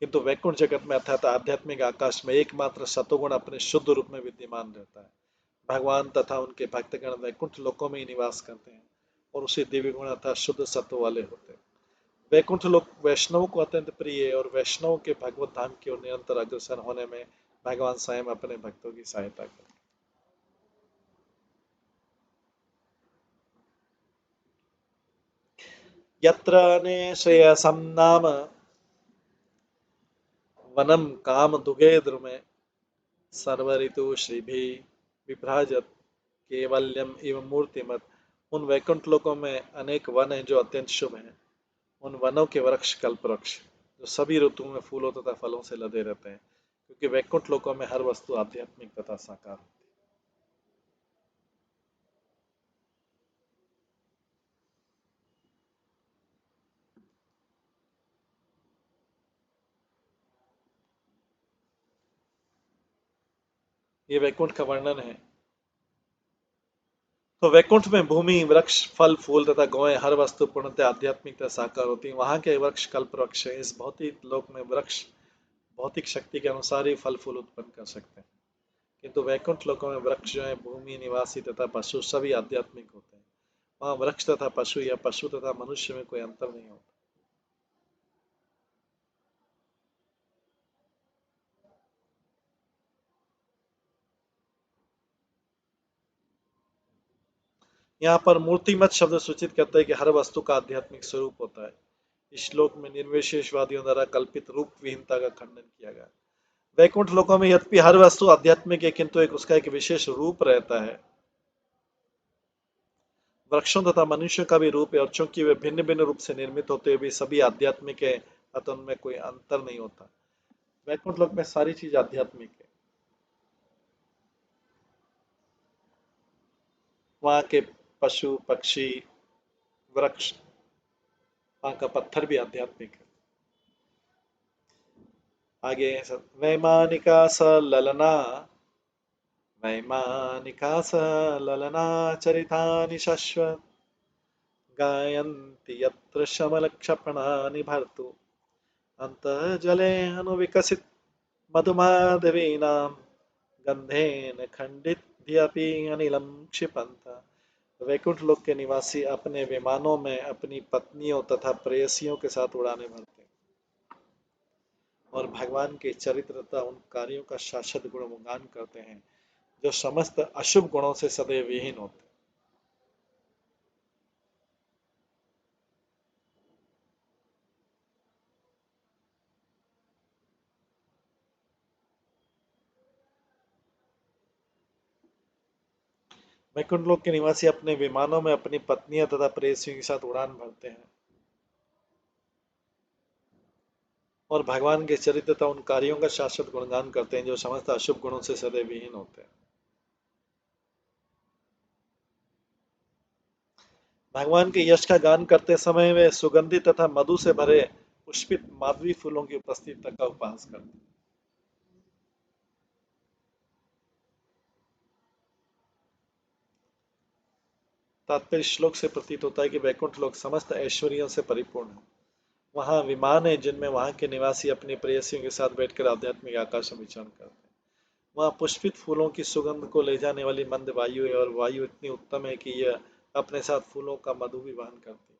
किंतु वैकुंठ जगत में अर्थात आध्यात्मिक आकाश में एकमात्र सतोगुण अपने शुद्ध रूप में विद्यमान रहता है। भगवान तथा उनके भक्तगण वैकुंठ लोकों में ही निवास करते हैं और उसी दिव्य गुण अर्थात शुद्ध सत्व वाले होते हैं। वैकुंठ लोक वैष्णव को अत्यंत प्रिय है और वैष्णव के भगवत धाम की ओर निरंतर अग्रसर होने में भगवान स्वयं अपने भक्तों की सहायता करते हैं। यत्र श्रेयसम नाम वनम काम दुगे द्रुमे सर्व ऋतु श्रीभि विभ्राजत केवल्यम एवं मूर्तिमत। उन वैकुंठ लोकों में अनेक वन हैं जो अत्यंत शुभ हैं। उन वनों के वृक्ष कल्प वृक्ष जो सभी ऋतुओं में फूलों तथा फलों से लदे रहते हैं, क्योंकि वैकुंठ लोकों में हर वस्तु आध्यात्मिक तथा साकार होती है। ये वैकुंठ का वर्णन है। तो वैकुंठ में भूमि, वृक्ष, फल, फूल तथा गौएं, हर वस्तु पूर्णतः आध्यात्मिक तथा साकार होती है। वहां के वृक्ष कल्प वृक्ष है। इस भौतिक लोक में वृक्ष भौतिक शक्ति के अनुसार ही फल फूल उत्पन्न कर सकते हैं, किंतु वैकुंठ लोकों में वृक्ष जो है भूमि निवासी तथा पशु सभी आध्यात्मिक होते हैं। वहां वृक्ष तथा पशु या पशु तथा मनुष्य में कोई अंतर नहीं होता। यहाँ पर मूर्तिमत शब्द सूचित करता है कि हर वस्तु का आध्यात्मिक स्वरूप होता है। इस श्लोक में निर्विशेषवादियों द्वारा कल्पित रूप विहीनता का खंडन किया गया। वैकुंठ लोकों में यद्यपि हर वस्तु आध्यात्मिक है, किंतु एक उसका एक विशेष रूप रहता है। वृक्षों तथा मनुष्यों का भी रूप है, और चूंकि वे भिन्न भिन्न रूप से निर्मित होते हुए भी सभी आध्यात्मिक है, अतः उनमें कोई अंतर नहीं होता। वैकुंठ लोक में सारी चीज आध्यात्मिक है। वहां के पशु पक्षी वृक्ष, वहां का पत्थर भी आध्यात्मिक है। आगे वैमानिका स ललना, वैमानिका स ललना चरितानि शश्वत गायन्ति यत्र शमलक्षपणानि भर्तु अन्तर्जले अनुविकसित मधुमाधवीनां गन्धेन खण्डित धियापि अनिलम क्षिपंत। वैकुंठ लोक के निवासी अपने विमानों में अपनी पत्नियों तथा प्रेयसियों के साथ उड़ानें भरते हैं और भगवान के चरित्र तथा उन कार्यों का शाश्वत गुणगान करते हैं जो समस्त अशुभ गुणों से सदैव विहीन होते हैं। वैकुंठ लोक के निवासी अपने विमानों में अपनी पत्नियों तथा प्रेयसियों के साथ उड़ान भरते हैं और भगवान के चरित्र तथा उन कार्यों का शाश्वत गुणगान करते हैं जो समस्त अशुभ गुणों से सदैव विहीन होते हैं। भगवान के यश का गान करते समय वे सुगंधित तथा मधु से भरे पुष्पित माधवी फूलों की उपस्थिति का उपहास करते हैं। तात्पर्य श्लोक से प्रतीत होता है कि वैकुंठ लोक समस्त ऐश्वर्यों से परिपूर्ण है। वहां विमान है जिनमें वहां के निवासी अपनी प्रेयसियों के साथ बैठकर आध्यात्मिक आकाश में विचरण करते हैं। वहां पुष्पित फूलों की सुगंध को ले जाने वाली मंद वायु है और वायु इतनी उत्तम है कि यह अपने साथ फूलों का मधु भी वहन करती है।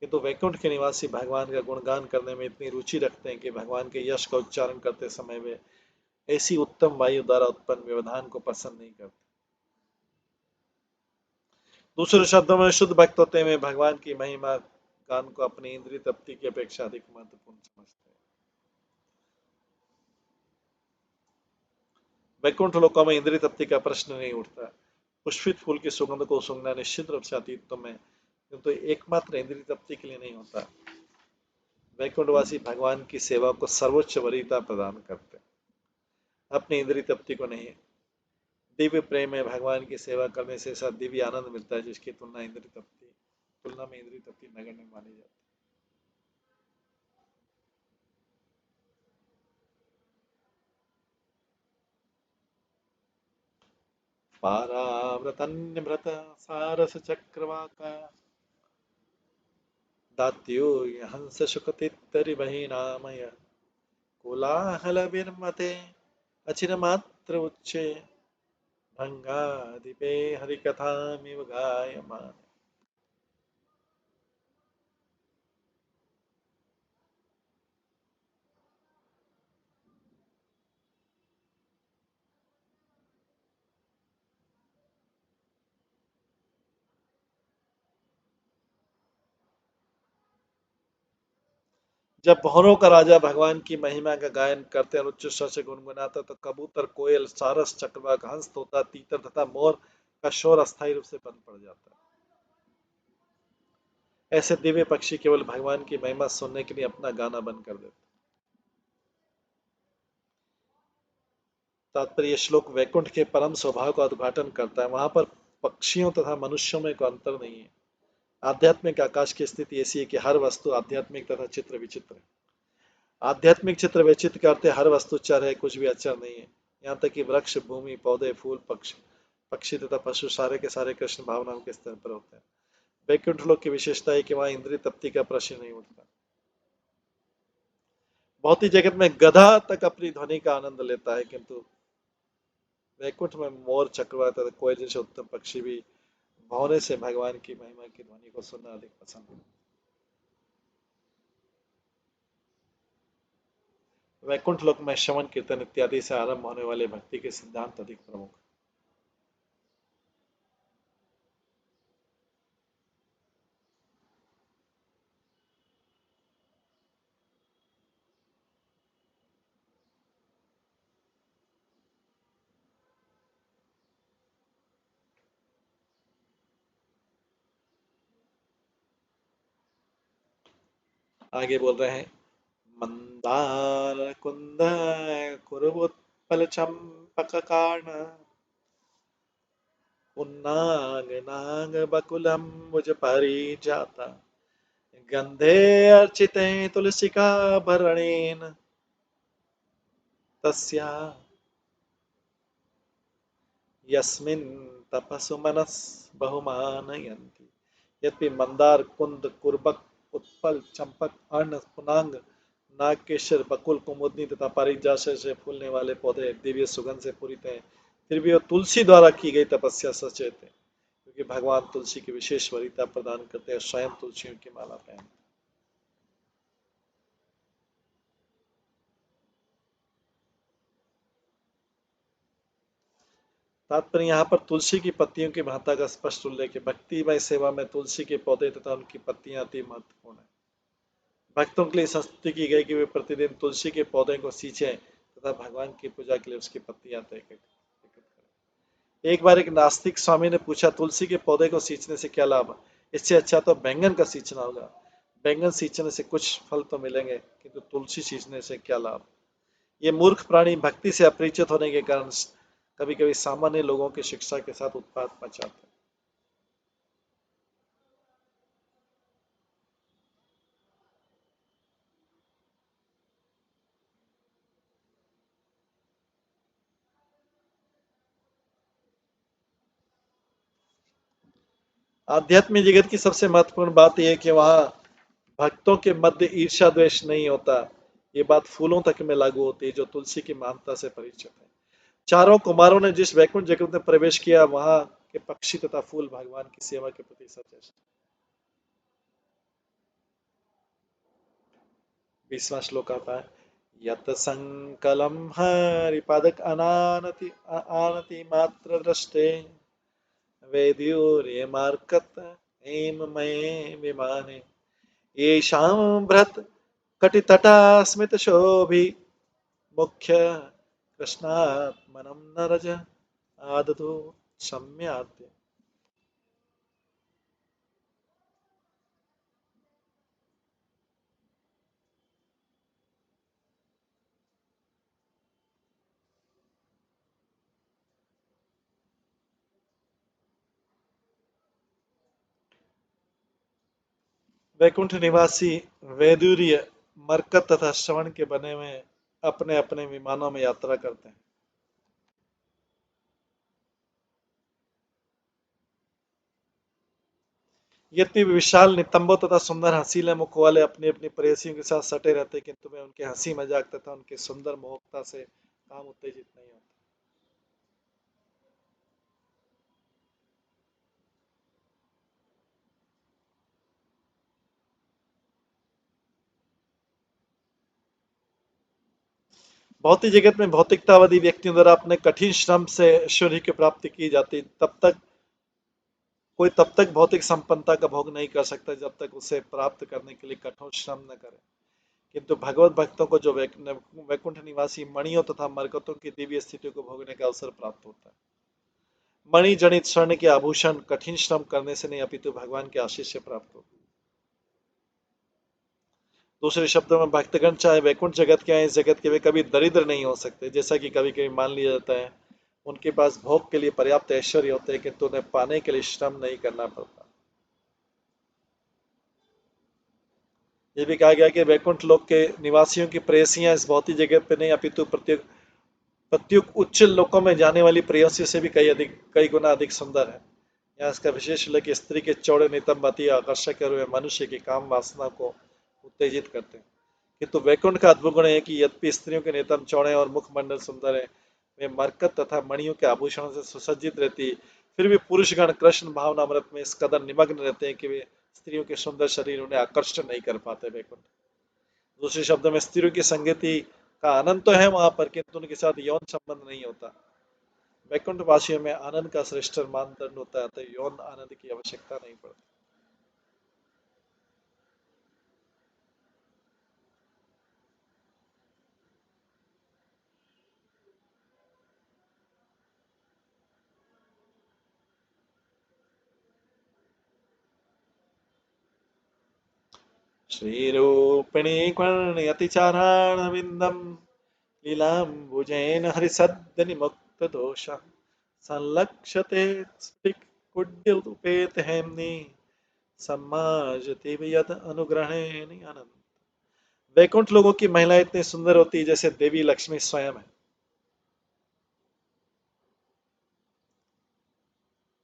किंतु वैकुंठ के निवासी भगवान का गुणगान करने में इतनी रुचि रखते हैं कि भगवान के यश का उच्चारण करते समय वे ऐसी उत्तम वायु द्वारा उत्पन्न व्यवधान को पसंद नहीं करते। दूसरे शब्दों में शुद्ध भक्त होते हुए भगवान की महिमा गान को अपनी इंद्रिय तृप्ति की अपेक्षा अधिक महत्वपूर्ण समझते हैं। वैकुंठ लोकों में इंद्रिय तृप्ति का प्रश्न नहीं उठता। पुष्पित फूल की सुगंध को सूंघना निश्चित रूप से अतीत में किंतु एकमात्र इंद्रिय तृप्ति के लिए नहीं होता। वैकुंठवासी भगवान की सेवा को सर्वोच्च वरीयता प्रदान करते हैं, अपनी इंद्रिय तृप्ति को नहीं। दिव्य प्रेम में भगवान की सेवा करने से ऐसा दिव्य आनंद मिलता है जिसकी तुलना में इंद्रिय तृप्ति नगण्य मानी जाती है। पाराव्रतन्यभृत सारस चक्रवाका दात्यो हंस शुकतित्तरि बहिनामय कोलाहल विर्मते अचिरमात्र उच्चे भंगाधिपे हरिकथामिव गायमान। जब भौरों का राजा भगवान की महिमा का गायन करते और उच्च स्वर से गुनगुनाता तो कबूतर, कोयल, सारस, चक्रवाक, हंस, तोता, तीतर तथा मोर का शोर अस्थायी रूप से बंद पड़ जाता है। ऐसे दिव्य पक्षी केवल भगवान की महिमा सुनने के लिए अपना गाना बंद कर देते। तात्पर्य श्लोक वैकुंठ के परम स्वभाव का उद्घाटन करता है। वहां पर पक्षियों तथा मनुष्यों में कोई अंतर नहीं है। आध्यात्मिक आकाश की स्थिति ऐसी है कि हर वस्तु आध्यात्मिक तथा चित्र विचित्र है। आध्यात्मिक चित्र विचित्र करते हर वस्तु चर है, कुछ भी अचर नहीं है। यहाँ तक कि वृक्ष, भूमि, पौधे, फूल, पक्षी तथा पशु सारे के सारे कृष्ण भावनाओं के स्तर पर होते हैं। वैकुंठ लोक की विशेषता है कि वहां इंद्रिय तृप्ति का प्रश्न नहीं उठता। भौतिक जगत में गधा तक अपनी ध्वनि का आनंद लेता है, किंतु वैकुंठ में मोर, चक्रवात तथा कोयल जैसे उत्तम पक्षी भी भौरे से भगवान की महिमा की ध्वनि को सुनना अधिक पसंद है। वैकुंठ लोक में श्रवण, कीर्तन इत्यादि से आरंभ होने वाले भक्ति के सिद्धांत अधिक प्रमुख। आगे बोल रहे हैं, मंदार कुंद कुरुबुत्पल चंपक कारण पुन्नाग नाग बकुलम मुझ परिजाता गंधे अर्चिते तुलसिका भरणेन तस्या यस्मिन् तपसु मनस बहुमानयन्ति। यद्यपि मंदार, कुंद, कुर्बक, उत्पल, चंपक, अर्ण, पुनांग, नागकेशर, बकुल, कुमुदनी तथा पारिजात से फूलने वाले पौधे दिव्य सुगंध से पूरित हैं, फिर भी वो तुलसी द्वारा की गई तपस्या सचेत है, क्योंकि भगवान तुलसी की विशेष वरीयता प्रदान करते हैं, स्वयं तुलसियों की माला पहनते हैं। तात्पर्य यहाँ पर तुलसी की पत्तियों की महत्ता का स्पष्ट उल्लेख है। भक्तिमय सेवा में तुलसी के पौधे तथा उनकी पत्तियां अति महत्वपूर्ण है। भक्तों के लिए संस्तुति की गई कि वे प्रतिदिन तुलसी के पौधे को सींचें तथा भगवान की पूजा के लिए उसकी पत्तियां एकत्रित करें। एक बार एक नास्तिक स्वामी ने पूछा, तुलसी के पौधे को सींचने से क्या लाभ? इससे अच्छा तो बैंगन का सींचना होगा। बैंगन सींचने से कुछ फल तो मिलेंगे, किंतु तुलसी सींचने से क्या लाभ? ये मूर्ख प्राणी भक्ति से अपरिचित होने के कारण कभी कभी सामान्य लोगों की शिक्षा के साथ उत्पात मचाते हैं। आध्यात्मिक जगत की सबसे महत्वपूर्ण बात यह है कि वहां भक्तों के मध्य ईर्ष्या द्वेष नहीं होता। ये बात फूलों तक में लागू होती है जो तुलसी की महानता से परिचित है। चारों कुमारों ने जिस वैकुंठ जगत में प्रवेश किया, वहां के पक्षी तथा फूल भगवान की सेवा के प्रति सचेत। 20वां श्लोक आता है, यत संकलम हरिपादक अनानति आनति मात्र दृष्टे वेद्योर्ये मार्कत हेम मये विमाने येषां भ्रत कटितटा स्मित शोभि मुख्य कृष्णात्मनं नरज आदतो सम्याद्य। वैकुंठ निवासी वैदुर्य मरकत तथा श्रवण के बने हुए अपने अपने विमानों में यात्रा करते हैं। यद्यपि विशाल नितंबों तथा सुंदर हसीले मुख वाले अपनी अपनी प्रेयसियों के साथ सटे रहते, किंतु वे उनके हंसी मजाक तथा उनके सुंदर मोहकता से काम उत्तेजित नहीं होते। भौतिक जगत में भौतिकतावादी व्यक्तियों द्वारा अपने कठिन श्रम से ऐश्वर्य की प्राप्ति की जाती, तब तक भौतिक संपन्नता का भोग नहीं कर सकता जब तक उसे प्राप्त करने के लिए कठोर श्रम न करे। किंतु भगवत भक्तों को जो वैकुंठ निवासी मणियों तथा मरकतों की दिव्य स्थितियों को भोगने का अवसर प्राप्त होता है। मणि जनित स्वर्ण के आभूषण कठिन श्रम करने से नहीं अपितु भगवान के आशीष से प्राप्त होते। दूसरे शब्दों में भक्तगण चाहे वैकुंठ जगत के आए, इस जगत के वे कभी दरिद्र नहीं हो सकते। जैसा कि कभी कभी मान लिया जाता है उनके पास भोग के लिए पर्याप्त ऐश्वर्य होते हैं, किंतु उन्हें पाने के लिए श्रम नहीं करना पड़ता। ये भी कहा गया कि वैकुंठ लोक के निवासियों की प्रेयसियां इस भौतिक जगत पे नहीं अपितु प्रत्युक उच्च लोकों में जाने वाली प्रेयसियों से भी कई गुना अधिक सुंदर है। यहाँ इसका विशेष उल्लेख स्त्री के चौड़े नितंब अति आकर्षक और वे मनुष्य की काम वासना को उत्तेजित करते हैं। किंतु वैकुंठ का अद्भुत गुण है कि यद्यपि स्त्रियों के नितंब चौड़े और मुखमंडल सुंदर है, वे मरकत तथा मणियों के आभूषणों से सुसज्जित रहती, फिर भी पुरुषगण कृष्ण भावनामृत में इस कदर निमग्न रहते हैं कि वे स्त्रियों के सुंदर शरीर उन्हें आकर्षित नहीं कर पाते। वैकुंठ दूसरे शब्दों में स्त्रियों की संगति का आनंद तो है वहां पर, किंतु उनके साथ यौन संबंध नहीं होता। वैकुंठ वासियों में आनंद का श्रेष्ठ मानदंड होता है, अतः यौन आनंद की आवश्यकता नहीं पड़ती। श्रीरूपिणी कर्णयतिचाराणविन्दं लीलाम्बुजेन हरिसद्यनिमुक्तदोष संलक्ष्यते स्फटिककुड्योपेतहेम्नि सम्मार्जति यद अनुग्रहेण आनंद। वैकुंठ लोगों की महिलाएं इतनी सुंदर होती है जैसे देवी लक्ष्मी स्वयं है।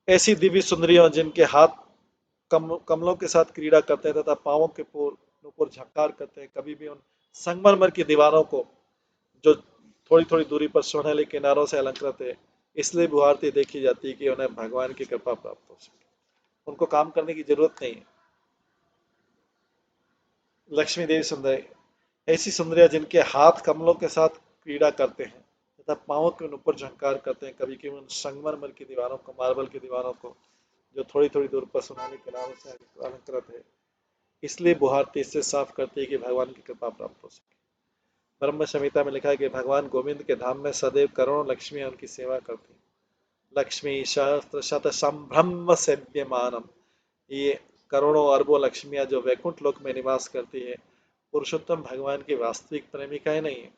ऐसी दिव्य सुंदरियों जिनके हाथ कमलों के साथ क्रीड़ा करते हैं तथा पांवों के ऊपर झक्कार करते हैं, कभी भी उन संगमरमर की दीवारों को जो थोड़ी थोड़ी दूरी पर सुनहले किनारों से अलंकृत है इसलिए भू आरती देखी जाती है कि उन्हें भगवान की कृपा प्राप्त हो सके, उनको काम करने की जरूरत नहीं है। लक्ष्मी देवी सुंदरी, ऐसी सुंदरियां जिनके हाथ कमलों के साथ क्रीड़ा करते हैं तथा पांवों के ऊपर झंकार करते हैं, कभी कभी उन संगमरमर की दीवारों को, मार्बल की दीवारों को जो थोड़ी थोड़ी दूर पर सुनहरे किनारों से अलंकृत है, इसलिए बुहारती इससे साफ करती है कि भगवान की कृपा प्राप्त हो सके। ब्रह्म संहिता में लिखा है कि भगवान गोविंद के धाम में सदैव करोड़ों लक्ष्मियां उनकी सेवा करती हैं। लक्ष्मी सहस्त्र शत संभ्रम सेव्यमानम, ये करोड़ों अरबों लक्ष्मियां जो वैकुंठ लोक में निवास करती है, पुरुषोत्तम भगवान की वास्तविक प्रेमिकाएं नहीं है,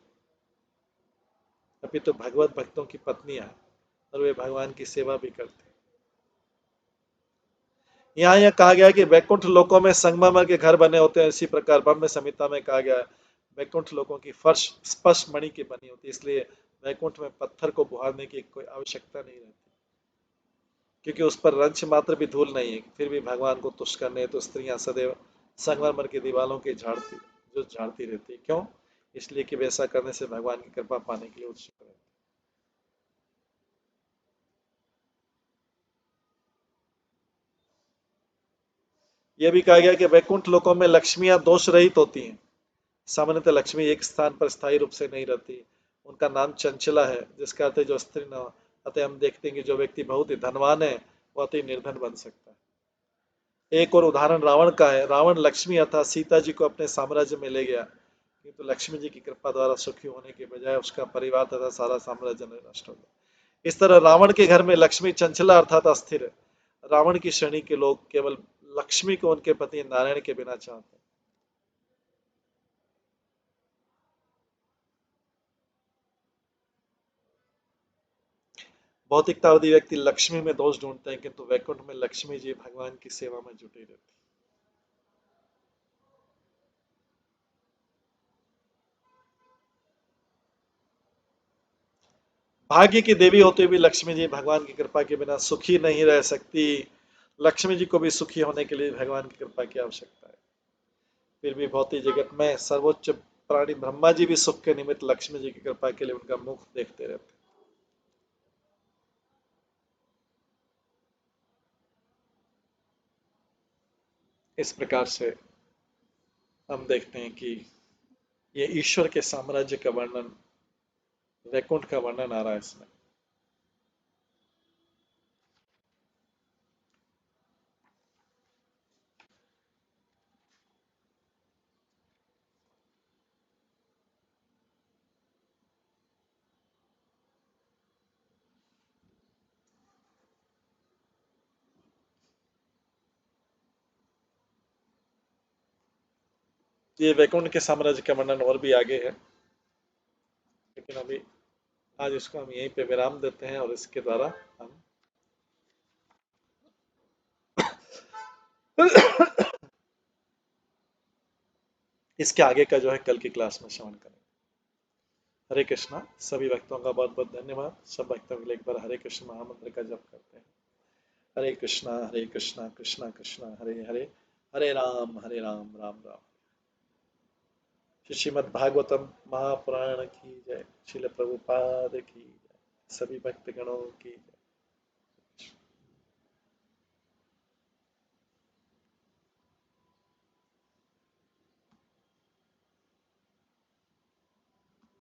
अभी तो भगवत भक्तों की पत्नियां हैं और वे भगवान की सेवा भी करते हैं। यहाँ यह कहा गया है कि वैकुंठ लोकों में संगमरमर के घर बने होते हैं, इसी प्रकार ब्रह्म संहिता में कहा गया है वैकुंठ लोकों की फर्श स्पर्श मणि की बनी होती है, इसलिए वैकुंठ में पत्थर को बुहारने की कोई आवश्यकता नहीं रहती, क्योंकि उस पर रंच मात्र भी धूल नहीं है। फिर भी भगवान को तुष्ट करने तो स्त्रियां सदैव संगमरमर की दीवारों की झाड़ती रहती है। क्यों? इसलिए कि वैसा करने से भगवान की कृपा पाने के लिए उत्सुक रहती है। यह भी कहा गया कि वैकुंठ लोकों में लक्ष्मियां दोष रहित होती हैं। सामान्यतः लक्ष्मी एक स्थान पर स्थायी रूप से नहीं रहती, उनका नाम चंचला है, जिसका अर्थ है जो स्त्री न हो। अतः हम देखते हैं कि जो व्यक्ति बहुत ही धनवान है वह अति निर्धन बन सकता है। एक और उदाहरण रावण का है। रावण लक्ष्मी अर्थात सीता जी को अपने साम्राज्य में ले गया, किंतु लक्ष्मी जी की कृपा द्वारा सुखी होने के बजाय उसका परिवार तथा सारा साम्राज्य नष्ट हो गया। इस तरह रावण के घर में लक्ष्मी चंचला अर्थात अस्थिर है। रावण की श्रेणी के लोग केवल लक्ष्मी को उनके पति नारायण के बिना चाहते हैं। भौतिकतावादी व्यक्ति लक्ष्मी में दोष ढूंढते हैं, किंतु वैकुंठ में लक्ष्मी जी भगवान की सेवा में जुटी रहती है। भाग्य की देवी होते हुए लक्ष्मी जी भगवान की कृपा के बिना सुखी नहीं रह सकती। लक्ष्मी जी को भी सुखी होने के लिए भगवान की कृपा की आवश्यकता है। फिर भी भौतिक जगत में सर्वोच्च प्राणी ब्रह्मा जी भी सुख के निमित्त लक्ष्मी जी की कृपा के लिए उनका मुख देखते रहते हैं। इस प्रकार से हम देखते हैं कि ये ईश्वर के साम्राज्य का वर्णन, वैकुंठ का वर्णन आ रहा है इसमें। ये वैकुंठ के साम्राज्य का वर्णन और भी आगे है, लेकिन अभी आज इसको हम यहीं पे विराम देते हैं और इसके द्वारा हम इसके आगे का जो है कल की क्लास में श्रवण करेंगे। हरे कृष्णा। सभी भक्तों का बहुत बहुत धन्यवाद। सब भक्तों के लिए एक बार हरे कृष्ण महामंत्र का जप करते हैं। हरे कृष्णा कृष्णा कृष्णा हरे हरे, हरे राम राम राम। श्रीमद् भागवतम महापुराण की जय। श्रील प्रभुपाद की जय। सभी भक्तगणों की जय।